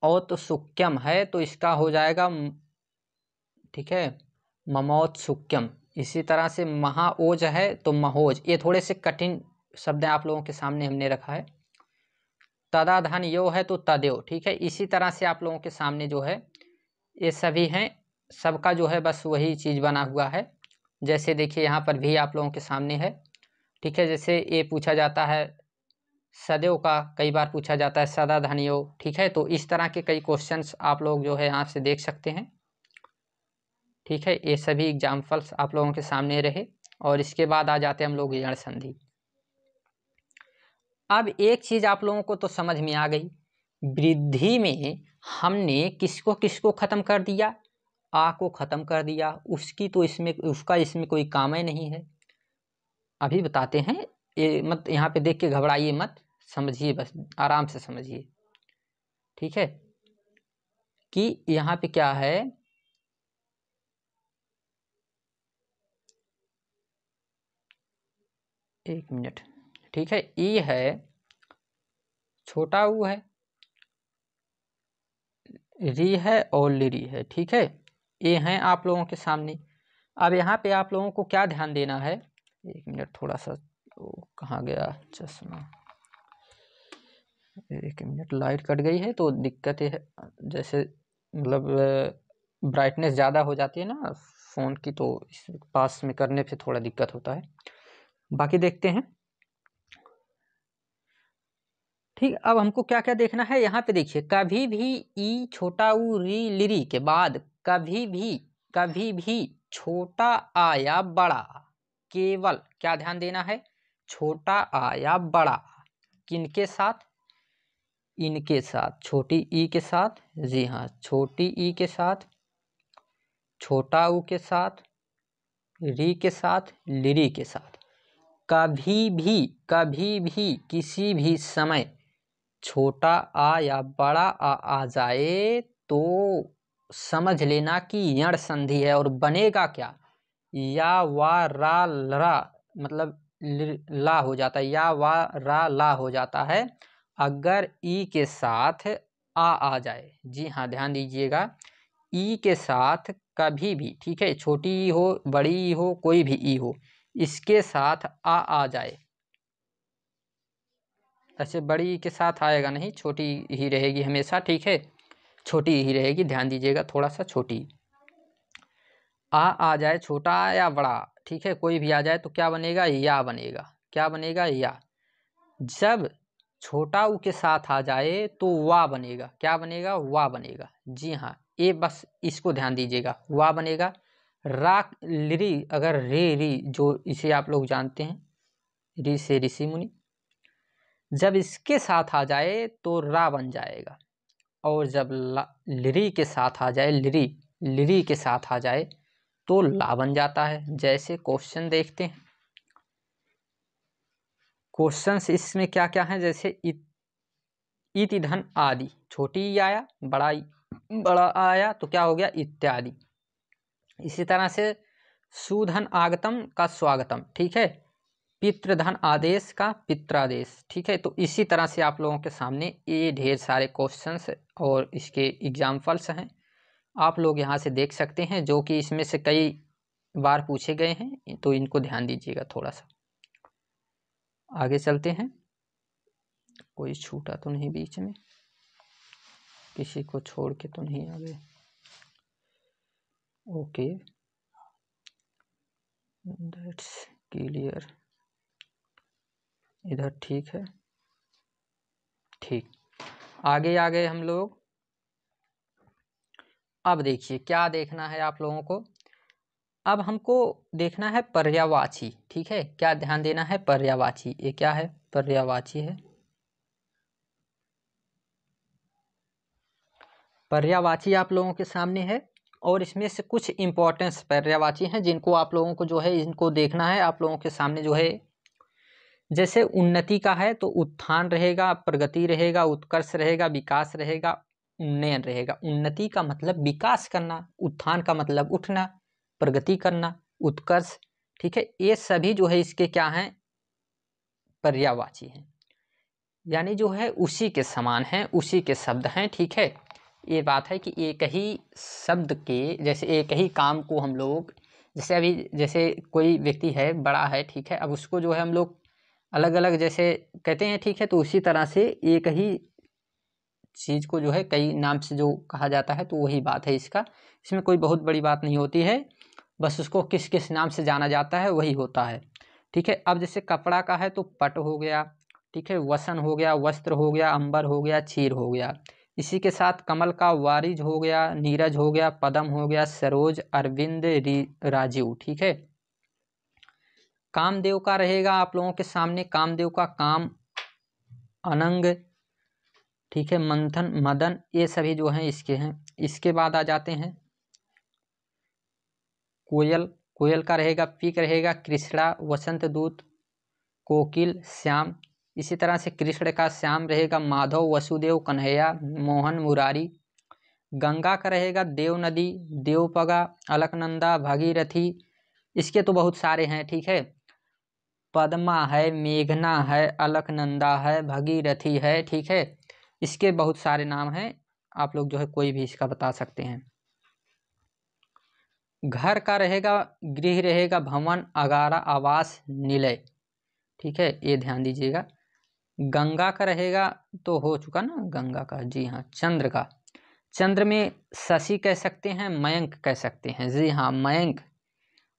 Speaker 1: औ तो सुक्यम है तो इसका हो जाएगा ठीक है, ममोत्सुक्यम। इसी तरह से महाओज है तो महोज। ये थोड़े से कठिन शब्द आप लोगों के सामने हमने रखा है। तदाधन यो है तो तदेव, ठीक है। इसी तरह से आप लोगों के सामने जो है ये सभी हैं, सबका जो है बस वही चीज़ बना हुआ है। जैसे देखिए यहाँ पर भी आप लोगों के सामने है, ठीक है। जैसे ये पूछा जाता है सदैव का, कई बार पूछा जाता है सदा धनियो, ठीक है। तो इस तरह के कई क्वेश्चंस आप लोग जो है यहाँ से देख सकते हैं, ठीक है। ये सभी एग्जाम्पल्स आप लोगों के सामने रहे। और इसके बाद आ जाते हैं हम लोग यण संधि। अब एक चीज आप लोगों को तो समझ में आ गई, वृद्धि में हमने किसको किसको खत्म कर दिया, आ को खत्म कर दिया, उसकी तो इसमें उसका इसमें कोई काम ही नहीं है। अभी बताते हैं, ये मत यहाँ पे देख के घबराइए मत, समझिए, बस आराम से समझिए, ठीक है। कि यहाँ पे क्या है, एक मिनट, ठीक है। ई है, छोटा ऊ है, री है और लिरी है, ठीक है। ये हैं आप लोगों के सामने। अब यहाँ पे आप लोगों को क्या ध्यान देना है, एक मिनट, थोड़ा सा कहाँ गया चश्मा, एक मिनट, लाइट कट गई है तो दिक्कत है, जैसे मतलब ब्राइटनेस ज़्यादा हो जाती है ना फ़ोन की, तो इस पास में करने पे थोड़ा दिक्कत होता है। बाकी देखते हैं, ठीक। अब हमको क्या क्या देखना है, यहाँ पे देखिए, कभी भी ई छोटा ऊ री लिरी के बाद कभी भी छोटा आ या बड़ा, केवल क्या ध्यान देना है, छोटा आ या बड़ा, किनके साथ, इनके साथ, छोटी ई के साथ, जी हाँ, छोटी ई के साथ, छोटा ऊ के साथ, री के साथ, लिरी के साथ, कभी भी किसी भी समय छोटा आ या बड़ा आ जाए तो समझ लेना कि यण संधि है। और बनेगा क्या, या वा रा ला, मतलब ला हो जाता है, या वा रा ला हो जाता है अगर ई के साथ आ जाए। जी हाँ, ध्यान दीजिएगा, ई के साथ कभी भी, ठीक है, छोटी ई हो, बड़ी ई हो, कोई भी ई हो, इसके साथ आ जाए। ऐसे बड़ी के साथ आएगा नहीं, छोटी ही रहेगी हमेशा, ठीक है, छोटी ही रहेगी, ध्यान दीजिएगा थोड़ा सा, छोटी आ जाए, छोटा या बड़ा, ठीक है, कोई भी आ जाए तो क्या बनेगा, या बनेगा, क्या बनेगा, या। जब छोटा ऊ के साथ आ जाए तो वा बनेगा, क्या बनेगा, वा बनेगा। जी हाँ, ये बस इसको ध्यान दीजिएगा, वा बनेगा। रा लिरी, अगर रे री, जो इसे आप लोग जानते हैं, री से ऋषि मुनि, जब इसके साथ आ जाए तो रा बन जाएगा। और जब लिरी के साथ आ जाए, लिरी के साथ आ जाए तो ला बन जाता है। जैसे क्वेश्चन देखते हैं, क्वेश्चंस इसमें क्या क्या है, जैसे इति धन आदि, छोटी ई आया, बड़ा आया तो क्या हो गया, इत्यादि। इसी तरह से सुधन आगतम का स्वागतम, ठीक है, पितृधन आदेश का पित्रादेश, ठीक है। तो इसी तरह से आप लोगों के सामने ये ढेर सारे क्वेश्चंस और इसके एग्जाम्पल्स हैं, आप लोग यहाँ से देख सकते हैं, जो कि इसमें से कई बार पूछे गए हैं, तो इनको ध्यान दीजिएगा थोड़ा सा। आगे चलते हैं, कोई छूटा तो नहीं बीच में, किसी को छोड़ के तो नहीं आ गए, ओके, दैट्स क्लियर, इधर ठीक है, ठीक। आगे हम लोग, अब देखिए क्या देखना है आप लोगों को, अब हमको देखना है पर्यायवाची, ठीक है। क्या ध्यान देना है, पर्यायवाची, ये क्या है, पर्यायवाची है। पर्यायवाची आप लोगों के सामने है, और इसमें से कुछ इंपॉर्टेंस पर्यायवाची हैं जिनको आप लोगों को जो है इनको देखना है। आप लोगों के सामने जो है, जैसे उन्नति का है तो उत्थान रहेगा, प्रगति रहेगा, उत्कर्ष रहेगा, विकास रहेगा, उन्नयन रहेगा। उन्नति का मतलब विकास करना, उत्थान का मतलब उठना, प्रगति करना, उत्कर्ष, ठीक है। ये सभी जो है इसके क्या हैं, पर्यायवाची हैं, यानी जो है उसी के समान हैं, उसी के शब्द हैं, ठीक है। ये बात है कि एक ही शब्द के, जैसे एक ही काम को हम लोग, जैसे अभी जैसे कोई व्यक्ति है, बड़ा है, ठीक है, अब उसको जो है हम लोग अलग अलग जैसे कहते हैं, ठीक है, तो उसी तरह से एक ही चीज़ को जो है कई नाम से जो कहा जाता है, तो वही बात है इसका। इसमें कोई बहुत बड़ी बात नहीं होती है, बस उसको किस किस नाम से जाना जाता है वही होता है, ठीक है। अब जैसे कपड़ा का है तो पट हो गया, ठीक है, वसन हो गया, वस्त्र हो गया, अंबर हो गया, चीर हो गया। इसी के साथ कमल का वारिज हो गया, नीरज हो गया, पदम हो गया, सरोज, अरविंद, राजीव, ठीक है। कामदेव का रहेगा आप लोगों के सामने, कामदेव का काम, अनंग, ठीक है, मंथन, मदन, ये सभी जो हैं इसके हैं। इसके बाद आ जाते हैं कोयल, कोयल का रहेगा पीक रहेगा, कृष्णा, वसंत दूत, कोकिल, श्याम। इसी तरह से कृष्ण का श्याम रहेगा माधव, वसुदेव, कन्हैया, मोहन, मुरारी। गंगा का रहेगा देव नदी, देवपगा, अलकनंदा, भागीरथी। इसके तो बहुत सारे हैं, ठीक है, पद्मा है, मेघना है, अलकनंदा है, भगीरथी है, ठीक है। इसके बहुत सारे नाम हैं, आप लोग जो है कोई भी इसका बता सकते हैं। घर का रहेगा गृह रहेगा भवन, अगारा, आवास, निलय, ठीक है, ये ध्यान दीजिएगा। गंगा का रहेगा तो हो चुका ना, गंगा का, जी हाँ। चंद्र का, चंद्र में शशि कह सकते हैं, मयंक कह सकते हैं, जी हाँ, मयंक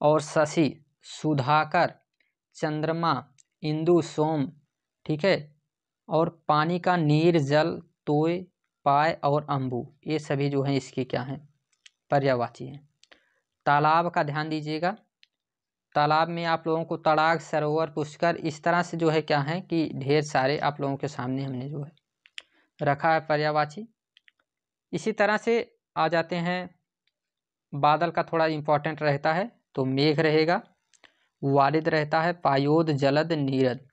Speaker 1: और शशि, सुधाकर, चंद्रमा, इंदु, सोम, ठीक है। और पानी का नीर, जल, तोय, पाय और अम्बु, ये सभी जो हैं इसके क्या हैं, पर्यायवाची हैं। तालाब का ध्यान दीजिएगा, तालाब में आप लोगों को तड़ाग, सरोवर, पुष्कर, इस तरह से जो है क्या है कि ढेर सारे आप लोगों के सामने हमने जो है रखा है पर्यायवाची। इसी तरह से आ जाते हैं, बादल का थोड़ा इम्पोर्टेंट रहता है, तो मेघ रहेगा, वारिद रहता है, पायोद, जलद, नीरद।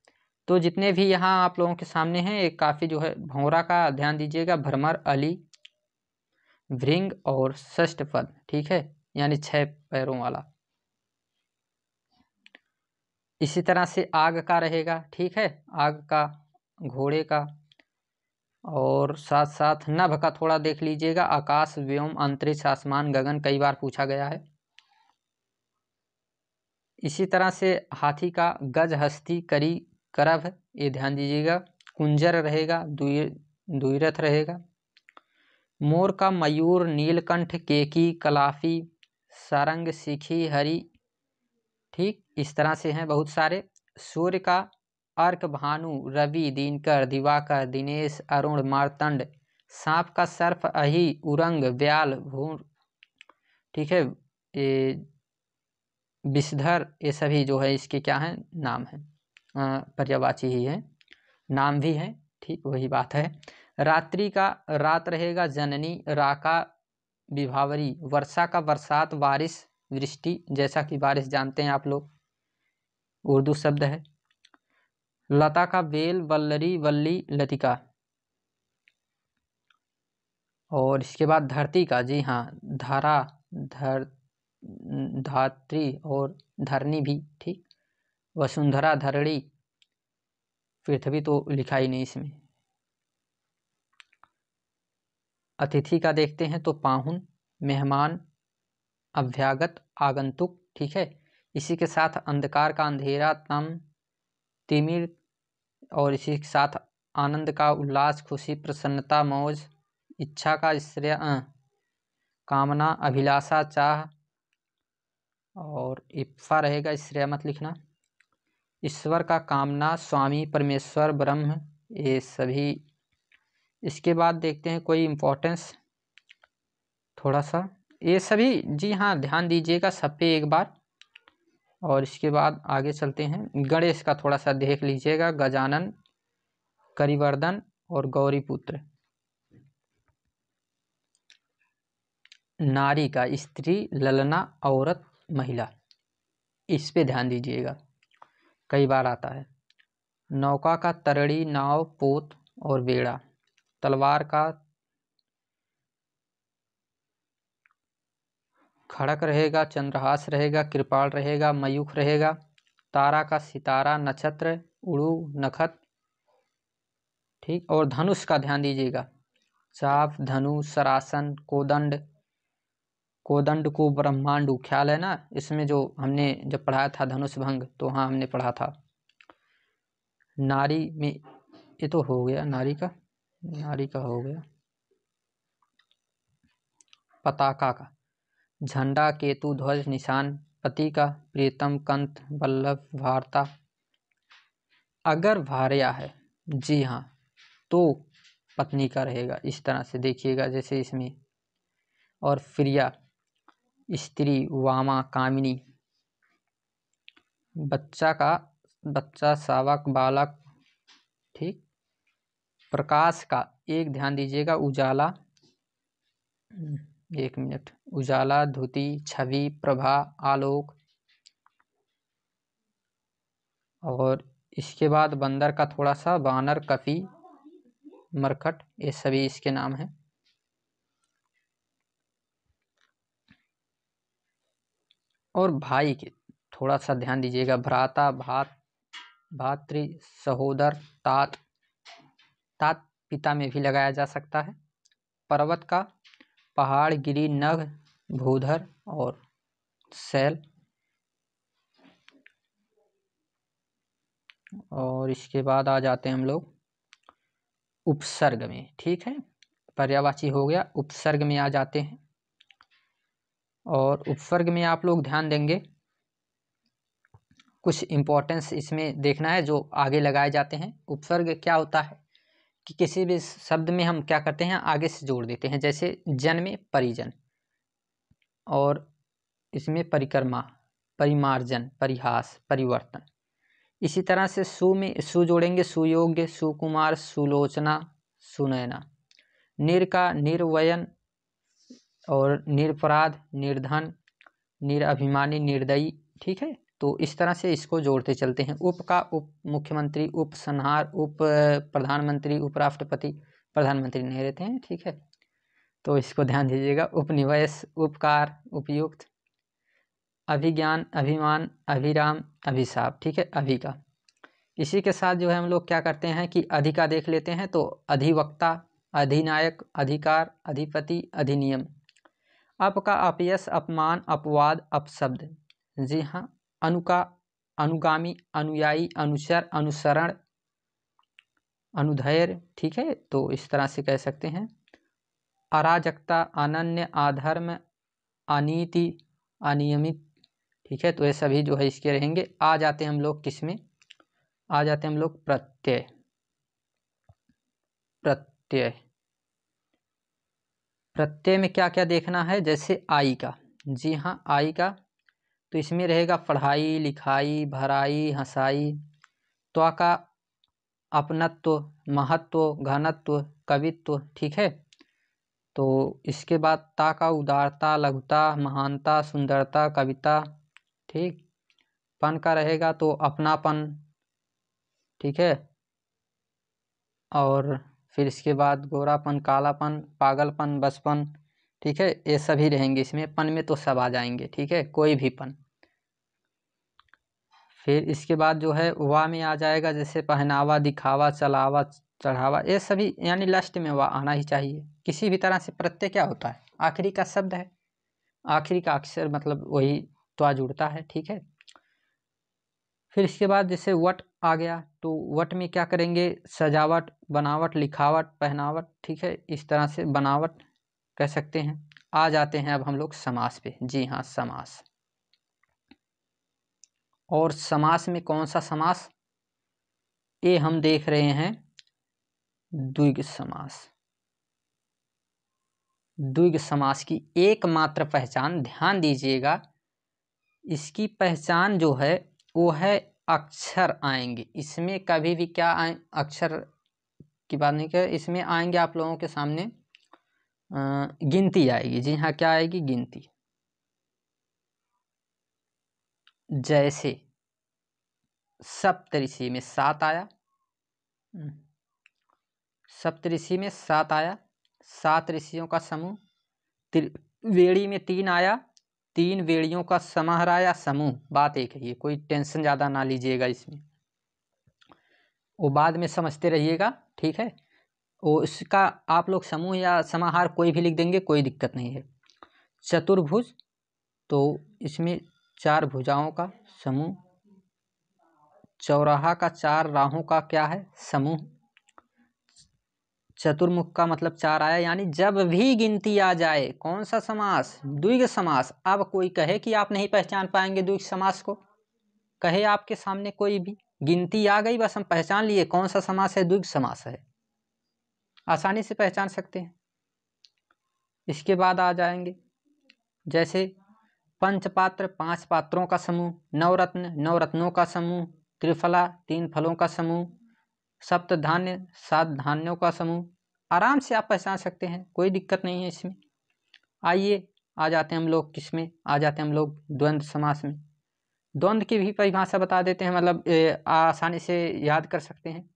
Speaker 1: तो जितने भी यहाँ आप लोगों के सामने हैं एक काफ़ी जो है, भौरा का ध्यान दीजिएगा, भ्रमर, अली, भृंग और षष्ठ पद, ठीक है, यानी 6 पैरों वाला। इसी तरह से आग का रहेगा, ठीक है, आग का, घोड़े का, और साथ साथ नभ का थोड़ा देख लीजिएगा, आकाश, व्योम, अंतरिक्ष, आसमान, गगन, कई बार पूछा गया है। इसी तरह से हाथी का गज, हस्ती, करी, करभ, ये ध्यान दीजिएगा। कुंजर रहेगा, द्विरथ रहेगा। मोर का मयूर, नीलकंठ, केकी, कलाफी, सारंग, सिखी, हरि, ठीक, इस तरह से हैं बहुत सारे। सूर्य का अर्क, भानु, रवि, दिनकर, दिवाकर, दिनेश, अरुण, मार्तंड। सांप का सर्प, अहि, उरंग, व्याल, भूर, ठीक है, ये विषधर, ये सभी जो है इसके क्या हैं, नाम हैं, पर्यायवाची ही है, नाम भी है, ठीक, वही बात है। रात्रि का रात रहेगा, जननी, राका, विभावरी। वर्षा का बरसात, बारिश, वृष्टि, जैसा कि बारिश जानते हैं आप लोग, उर्दू शब्द है। लता का बेल, वल्लरी, वल्ली, लतिका। और इसके बाद धरती का, जी हाँ, धरा, धात्री और धरनी भी, ठीक, वसुंधरा, धरणी, पृथ्वी तो लिखा ही नहीं इसमें। अतिथि का देखते हैं तो पाहुन, मेहमान, अभ्यागत, आगंतुक, ठीक है। इसी के साथ अंधकार का अंधेरा, तम, तिमिर, और इसी के साथ आनंद का उल्लास, खुशी, प्रसन्नता, मौज, इच्छा का श्रेय, कामना, अभिलाषा, चाह, और इप्फा रहेगा, श्रेय मत लिखना। ईश्वर का कामना, स्वामी, परमेश्वर, ब्रह्म, ये सभी। इसके बाद देखते हैं कोई इम्पोर्टेंस थोड़ा सा, ये सभी, जी हाँ, ध्यान दीजिएगा सब पे एक बार। और इसके बाद आगे चलते हैं, गणेश का थोड़ा सा देख लीजिएगा, गजानन, करिवर्धन और गौरीपुत्र। नारी का स्त्री, ललना, औरत, महिला, इस पे ध्यान दीजिएगा, कई बार आता है। नौका का तरड़ी, नाव, पोत और बेड़ा। तलवार का खड़क रहेगा, चंद्रहास रहेगा, कृपाल रहेगा, मयूख रहेगा। तारा का सितारा, नक्षत्र, उड़ू, नखत, ठीक। और धनुष का ध्यान दीजिएगा, चाप, धनु, सरासन, कोदंड। कोदंड को ब्रह्मांड ख्याल है ना, इसमें जो हमने जब पढ़ाया था धनुष भंग, तो हाँ हमने पढ़ा था। नारी में ये तो हो गया, नारी का हो गया। पताका का झंडा, केतु, ध्वज, निशान। पति का प्रियतम, कंठ, वल्लभ, वार्ता। अगर भार्या है, जी हाँ, तो पत्नी का रहेगा, इस तरह से देखिएगा जैसे इसमें। और प्रिया स्त्री, वामा कामिनी। बच्चा का बच्चा, शावक, बालक, ठीक। प्रकाश का एक ध्यान दीजिएगा, उजाला, एक मिनट, उजाला, धुति, छवि, प्रभा, आलोक। और इसके बाद बंदर का थोड़ा सा, बानर, कपि, मरकट, ये सभी इसके नाम हैं। और भाई के थोड़ा सा ध्यान दीजिएगा, भ्राता, भातृ, सहोदर, तात। तात पिता में भी लगाया जा सकता है। पर्वत का पहाड़, गिरी, नभ, भूधर और शैल। और इसके बाद आ जाते हैं हम लोग उपसर्ग में, ठीक है। पर्यायवाची हो गया, उपसर्ग में आ जाते हैं। और उपसर्ग में आप लोग ध्यान देंगे, कुछ इम्पोर्टेंस इसमें देखना है जो आगे लगाए जाते हैं। उपसर्ग क्या होता है कि किसी भी शब्द में हम क्या करते हैं, आगे से जोड़ देते हैं। जैसे जन में परिजन, और इसमें परिक्रमा, परिमार्जन, परिहास, परिवर्तन। इसी तरह से सु में सु जोड़ेंगे, सुयोग्य, सुकुमार, सुलोचना, सुनैना। निर का निर्वयन और निरपराध, निर्धन, निरअभिमानी, निर्दयी, ठीक है। तो इस तरह से इसको जोड़ते चलते हैं। उप का उप मुख्यमंत्री, उप संहार, उप प्रधानमंत्री, उपराष्ट्रपति, प्रधानमंत्री नहीं रहते हैं, ठीक है। तो इसको ध्यान दीजिएगा। उपनिवेश, उपकार, उपयुक्त, अभिज्ञान, अभिमान, अभिराम, अभिशाप, ठीक है, अभि का। इसी के साथ जो है हम लोग क्या करते हैं कि अधि का देख लेते हैं। तो अधिवक्ता, अधिनायक, अधिकार, अधिपति, अधिनियम। अप का अपयश, अपमान, अपवाद, अपशब्द, जी हाँ। अनु का अनुगामी, अनुयायी, अनुचर, अनुसरण, अनुधैर्य, ठीक है। तो इस तरह से कह सकते हैं। अराजकता, अनन्य, अधर्म, अनीति, अनियमित, ठीक है। तो ये सभी जो है इसके रहेंगे। आ जाते हैं हम लोग किस में, आ जाते हैं हम लोग प्रत्यय। प्रत्यय प्रत्यय में क्या क्या देखना है, जैसे आई का, जी हाँ, आई का। तो इसमें रहेगा पढ़ाई, लिखाई, भराई, हंसाई। त्वा का अपनत्व, महत्व, घनत्व, कवित्व, ठीक है। तो इसके बाद ता का उदारता, लघुता, महानता, सुंदरता, कविता, ठीक। पन का रहेगा तो अपनापन, ठीक है। और फिर इसके बाद गोरापन, कालापन, पागलपन, बचपन, ठीक है। ये सभी रहेंगे इसमें। पन में तो सब आ जाएंगे, ठीक है, कोई भी पन। फिर इसके बाद जो है वाह में आ जाएगा, जैसे पहनावा, दिखावा, चलावा, चढ़ावा, ये सभी, यानी लास्ट में वाह आना ही चाहिए। किसी भी तरह से प्रत्यय क्या होता है, आखिरी का शब्द है, आखिरी का अक्षर, मतलब वही त्वा जुड़ता है, ठीक है। फिर इसके बाद जैसे वट आ गया, तो वट में क्या करेंगे, सजावट, बनावट, लिखावट, पहनावट, ठीक है। इस तरह से बनावट कह सकते हैं। आ जाते हैं अब हम लोग समास पे, जी हाँ, समास। और समास में कौन सा समास, ये हम देख रहे हैं द्विग समास। द्विग समास की एकमात्र पहचान, ध्यान दीजिएगा, इसकी पहचान जो है वो है अक्षर आएंगे इसमें। कभी भी क्या आए, अक्षर की बात नहीं कर, इसमें आएंगे आप लोगों के सामने गिनती आएगी, जी हाँ, क्या आएगी, गिनती। जैसे सप्तऋषि में 7 आया, सप्तऋषि में 7 आया, 7 ऋषियों का समूह। वेड़ी में 3 आया, 3 वेड़ियों का समाहरा या समूह, बात एक है, ये कोई टेंशन ज़्यादा ना लीजिएगा इसमें, वो बाद में समझते रहिएगा, ठीक है। वो इसका आप लोग समूह या समाहार कोई भी लिख देंगे, कोई दिक्कत नहीं है। चतुर्भुज, तो इसमें 4 भुजाओं का समूह। चौराहा का 4 राहों का क्या है? समूह। चतुर्मुख का मतलब 4 आया, यानी जब भी गिनती आ जाए, कौन सा समास? द्विग समास। अब कोई कहे कि आप नहीं पहचान पाएंगे द्विग समास को, कहे आपके सामने कोई भी, गिनती आ गई, बस हम पहचान लिए कौन सा समास है, द्विग समास है, आसानी से पहचान सकते हैं। इसके बाद आ जाएंगे जैसे पंचपात्र, 5 पात्रों का समूह। नवरत्न, 9 रत्नों का समूह। त्रिफला, 3 फलों का समूह। सप्तधान्य, 7 धान्यों का समूह। आराम से आप पहचान सकते हैं, कोई दिक्कत नहीं है इसमें। आइए आ जाते हैं हम लोग किसमें, आ जाते हैं हम लोग द्वंद्व समास में। द्वंद्व की भी परिभाषा बता देते हैं, मतलब आसानी से याद कर सकते हैं।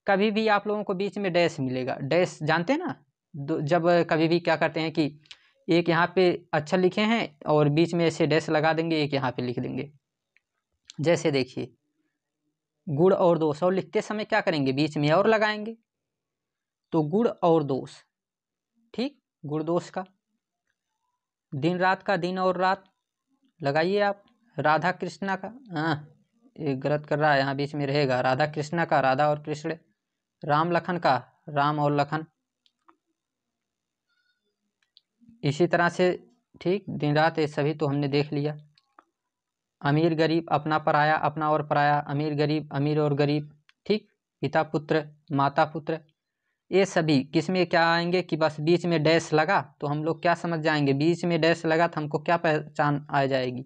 Speaker 1: कभी भी आप लोगों को बीच में डैश मिलेगा, डैश जानते हैं ना, जब कभी भी क्या करते हैं कि एक यहाँ पे अक्षर लिखे हैं और बीच में ऐसे डैश लगा देंगे, एक यहाँ पे लिख देंगे। जैसे देखिए गुड़ और दोष, और लिखते समय क्या करेंगे, बीच में और लगाएंगे, तो गुड़ और दोष, ठीक। गुड़ दोष का, दिन रात का दिन और रात लगाइए आप। राधा कृष्णा का, एक गलत कर रहा है, यहाँ बीच में रहेगा राधा कृष्णा का, राधा और कृष्ण। राम लखन का, राम और लखन। इसी तरह से ठीक, दिन रात, ये सभी तो हमने देख लिया। अमीर गरीब, अपना पराया, अपना और पराया, अमीर गरीब, अमीर और गरीब, ठीक। पिता पुत्र, माता पुत्र, ये सभी किस में क्या आएंगे कि बस बीच में डैश लगा तो हम लोग क्या समझ जाएंगे, बीच में डैश लगा तो हमको क्या पहचान आ जाएगी,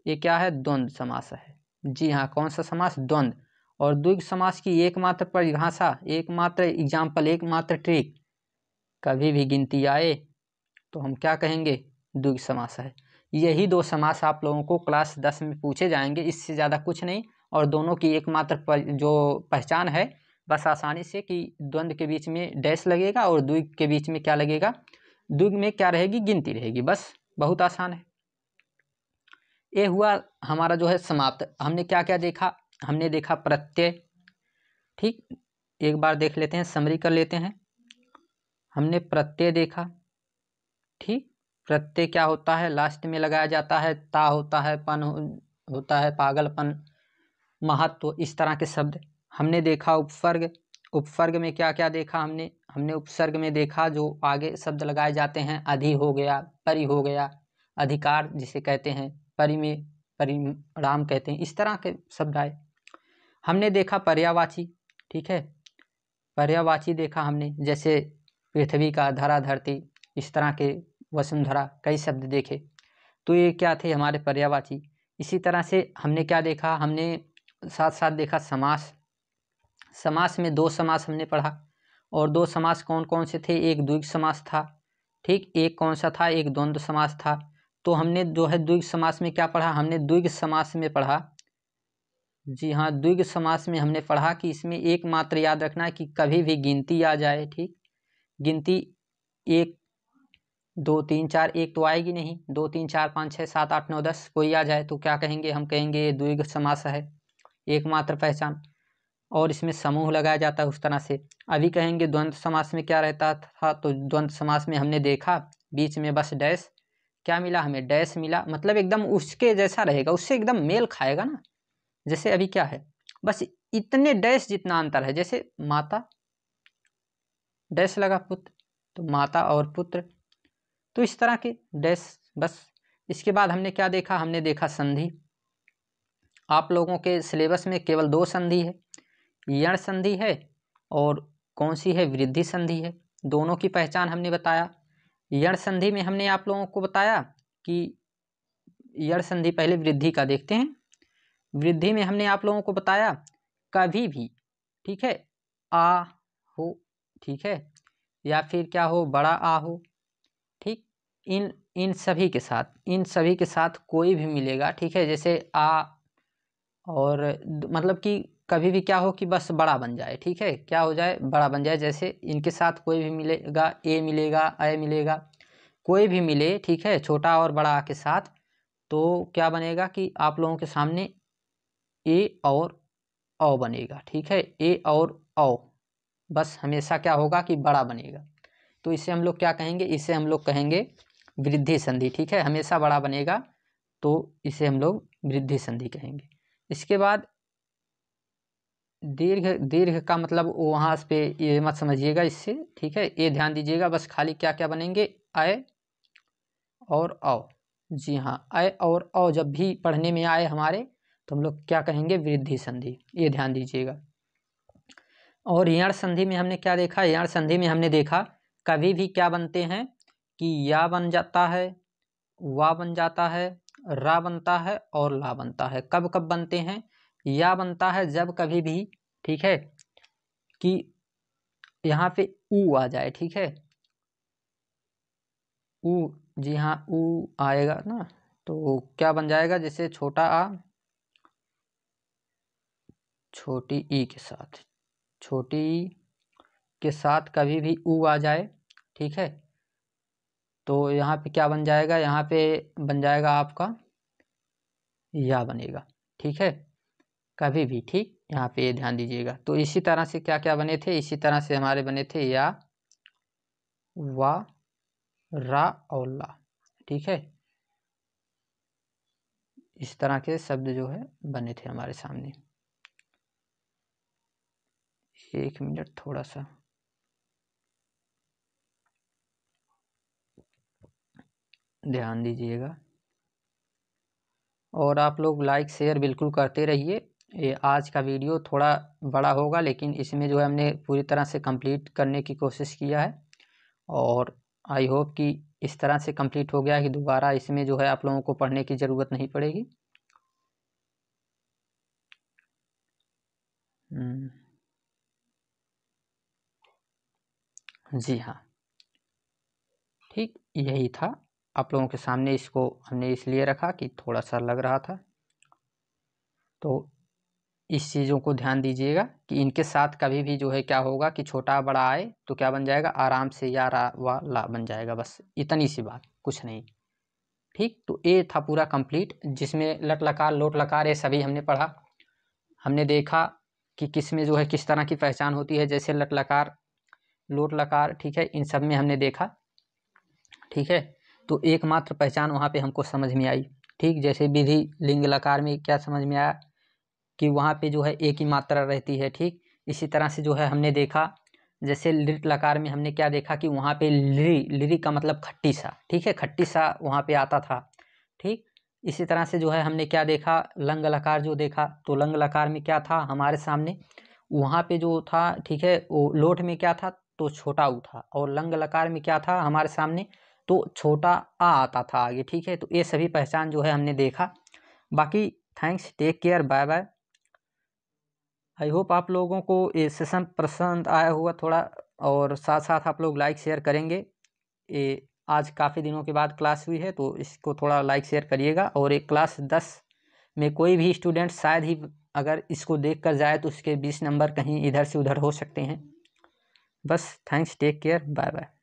Speaker 1: ये क्या है, द्वंद्व समास है। जी हाँ, कौन सा समास, द्वंद्व। और द्विग समास की एकमात्र परिभाषा, एकमात्र एग्जाम्पल, एकमात्र ट्रिक, कभी भी गिनती आए तो हम क्या कहेंगे, द्विग समास है। यही 2 समास आप लोगों को क्लास 10 में पूछे जाएंगे, इससे ज़्यादा कुछ नहीं। और दोनों की एकमात्र जो पहचान है, बस आसानी से कि द्वंद्व के बीच में डैश लगेगा और द्विग के बीच में क्या लगेगा, द्विग में क्या रहेगी, गिनती रहेगी, बस बहुत आसान है। ये हुआ हमारा जो है समाप्त। हमने क्या क्या देखा, हमने देखा प्रत्यय, ठीक। एक बार देख लेते हैं, समरी कर लेते हैं। हमने प्रत्यय देखा, ठीक। प्रत्यय क्या होता है, लास्ट में लगाया जाता है, ता होता है, पन होता है, पागलपन, महत्व, इस तरह के शब्द। हमने देखा उपसर्ग, उपसर्ग में क्या क्या देखा हमने उपसर्ग में देखा जो आगे शब्द लगाए जाते हैं, अधि हो गया, परि हो गया, अधिकार जिसे कहते हैं, परि में परिणाम कहते हैं, इस तरह के शब्द आए। हमने देखा पर्यायवाची, ठीक है, पर्यायवाची देखा हमने, जैसे पृथ्वी का, धरा, धरती, इस तरह के, वसुंधरा, कई शब्द देखे, तो ये क्या थे, हमारे पर्यायवाची। इसी तरह से हमने क्या देखा, हमने साथ साथ देखा समास। समास में 2 समास हमने पढ़ा, और 2 समास कौन कौन से थे, एक द्विग समास था, ठीक, एक कौन सा था, एक द्वंद्व समास था। तो हमने जो है द्विग समास में क्या पढ़ा, हमने द्विग समास में पढ़ा, जी हाँ, द्विग समास में हमने पढ़ा कि इसमें एकमात्र याद रखना है कि कभी भी गिनती आ जाए, ठीक, गिनती 1 2 3 4, एक तो आएगी नहीं, 2 3 4 5 6 7 8 9 10 कोई आ जाए तो क्या कहेंगे, हम कहेंगे ये द्विग समास है, एकमात्र पहचान। और इसमें समूह लगाया जाता है उस तरह से। अभी कहेंगे द्वंद्व समास में क्या रहता था, तो द्वंद्व समास में हमने देखा बीच में बस डैश, क्या मिला हमें, डैश मिला, मतलब एकदम उसके जैसा रहेगा, उससे एकदम मेल खाएगा ना। जैसे अभी क्या है, बस इतने डैश जितना अंतर है, जैसे माता, डैश लगा पुत्र, तो माता और पुत्र, तो इस तरह के डैश बस। इसके बाद हमने क्या देखा, हमने देखा संधि। आप लोगों के सिलेबस में केवल 2 संधि है, यण संधि है और कौन सी है, वृद्धि संधि है। दोनों की पहचान हमने बताया। यण संधि में हमने आप लोगों को बताया कि यण संधि, पहले वृद्धि का देखते हैं। वृद्धि में हमने आप लोगों को बताया कभी भी, ठीक है, आ हो, ठीक है, या फिर क्या हो, बड़ा आ हो, ठीक, इन सभी के साथ, इन सभी के साथ कोई भी मिलेगा, ठीक है, जैसे आ, और मतलब कि कभी भी क्या हो कि बस बड़ा बन जाए, ठीक है, क्या हो जाए, बड़ा बन जाए, जैसे इनके साथ कोई भी मिलेगा, ए मिलेगा, अ मिलेगा, कोई भी मिले, ठीक है, छोटा और बड़ा के साथ, तो क्या बनेगा कि आप लोगों के सामने ए और औ बनेगा, ठीक है, ए और औ, बस हमेशा क्या होगा कि बड़ा बनेगा। तो इसे हम लोग क्या कहेंगे, इसे हम लोग कहेंगे वृद्धि संधि। ठीक है, हमेशा बड़ा बनेगा तो इसे हम लोग वृद्धि संधि कहेंगे। इसके बाद दीर्घ, दीर्घ का मतलब वहाँ पे ये मत समझिएगा इससे, ठीक है, ये ध्यान दीजिएगा। बस खाली क्या क्या बनेंगे, अय और औ। जी हाँ, अय और औ जब भी पढ़ने में आए हमारे तो हम लोग क्या कहेंगे, वृद्धि संधि, ये ध्यान दीजिएगा। और यण संधि में हमने क्या देखा, यण संधि में हमने देखा कभी भी क्या बनते हैं कि या बन जाता है, वा बन जाता है, रा बनता है और ला बनता है। कब कब बनते हैं, या बनता है जब कभी भी, ठीक है, कि यहाँ पे ऊ आ जाए। ठीक है, ऊ, जी हाँ, ऊ आएगा ना तो क्या बन जाएगा, जैसे छोटा आ छोटी ई के साथ, छोटी ई के साथ कभी भी ऊ आ जाए, ठीक है, तो यहाँ पे क्या बन जाएगा, यहाँ पे बन जाएगा आपका या बनेगा। ठीक है, कभी भी, ठीक, यहाँ पे ध्यान दीजिएगा। तो इसी तरह से क्या क्या बने थे, इसी तरह से हमारे बने थे या, वा, रा और ला। ठीक है, इस तरह के शब्द जो है बने थे हमारे सामने। एक मिनट, थोड़ा सा ध्यान दीजिएगा और आप लोग लाइक शेयर बिल्कुल करते रहिए। ये आज का वीडियो थोड़ा बड़ा होगा लेकिन इसमें जो है हमने पूरी तरह से कंप्लीट करने की कोशिश किया है और आई होप कि इस तरह से कंप्लीट हो गया कि दोबारा इसमें जो है आप लोगों को पढ़ने की ज़रूरत नहीं पड़ेगी। जी हाँ, ठीक, यही था आप लोगों के सामने। इसको हमने इसलिए रखा कि थोड़ा सा लग रहा था, तो इस चीज़ों को ध्यान दीजिएगा कि इनके साथ कभी भी जो है क्या होगा कि छोटा बड़ा आए तो क्या बन जाएगा, आराम से या, रा, वा, ला बन जाएगा। बस इतनी सी बात, कुछ नहीं। ठीक, तो ये था पूरा कंप्लीट, जिसमें लट लकार, लोट लकार, ये सभी हमने पढ़ा। हमने देखा कि किस में जो है किस तरह की पहचान होती है, जैसे लट लकार, लोट लकार, ठीक है, इन सब में हमने देखा। ठीक है, तो एकमात्र पहचान वहाँ पे हमको समझ में आई। ठीक, जैसे विधि लिंग लकार में क्या समझ में आया कि वहाँ पे जो है एक ही मात्रा रहती है। ठीक, इसी तरह से जो है हमने देखा, जैसे लिट लकार में हमने क्या देखा कि वहाँ पे लिरी, लिरी का मतलब खट्टी सा, ठीक है, खट्टी सा वहाँ पे आता था। ठीक, इसी तरह से जो है हमने क्या देखा, लंग लकार जो देखा, तो लंग लकार में क्या था हमारे सामने, वहाँ पे जो था, ठीक है, वो लोट में क्या था, तो छोटा ऊ था, और लंग लकार में क्या था हमारे सामने, तो छोटा आ आता था आगे। ठीक है, तो ये सभी पहचान जो है हमने देखा। बाकी thanks, take care, bye bye. I hope आप लोगों को ये सेशन पसंद आया हुआ थोड़ा, और साथ साथ आप लोग लाइक शेयर करेंगे। ये आज काफ़ी दिनों के बाद क्लास हुई है तो इसको थोड़ा लाइक शेयर करिएगा। और एक क्लास 10 में कोई भी स्टूडेंट शायद ही अगर इसको देख कर जाए तो उसके 20 नंबर कहीं इधर से उधर हो सकते हैं। बस thanks, take care, bye bye.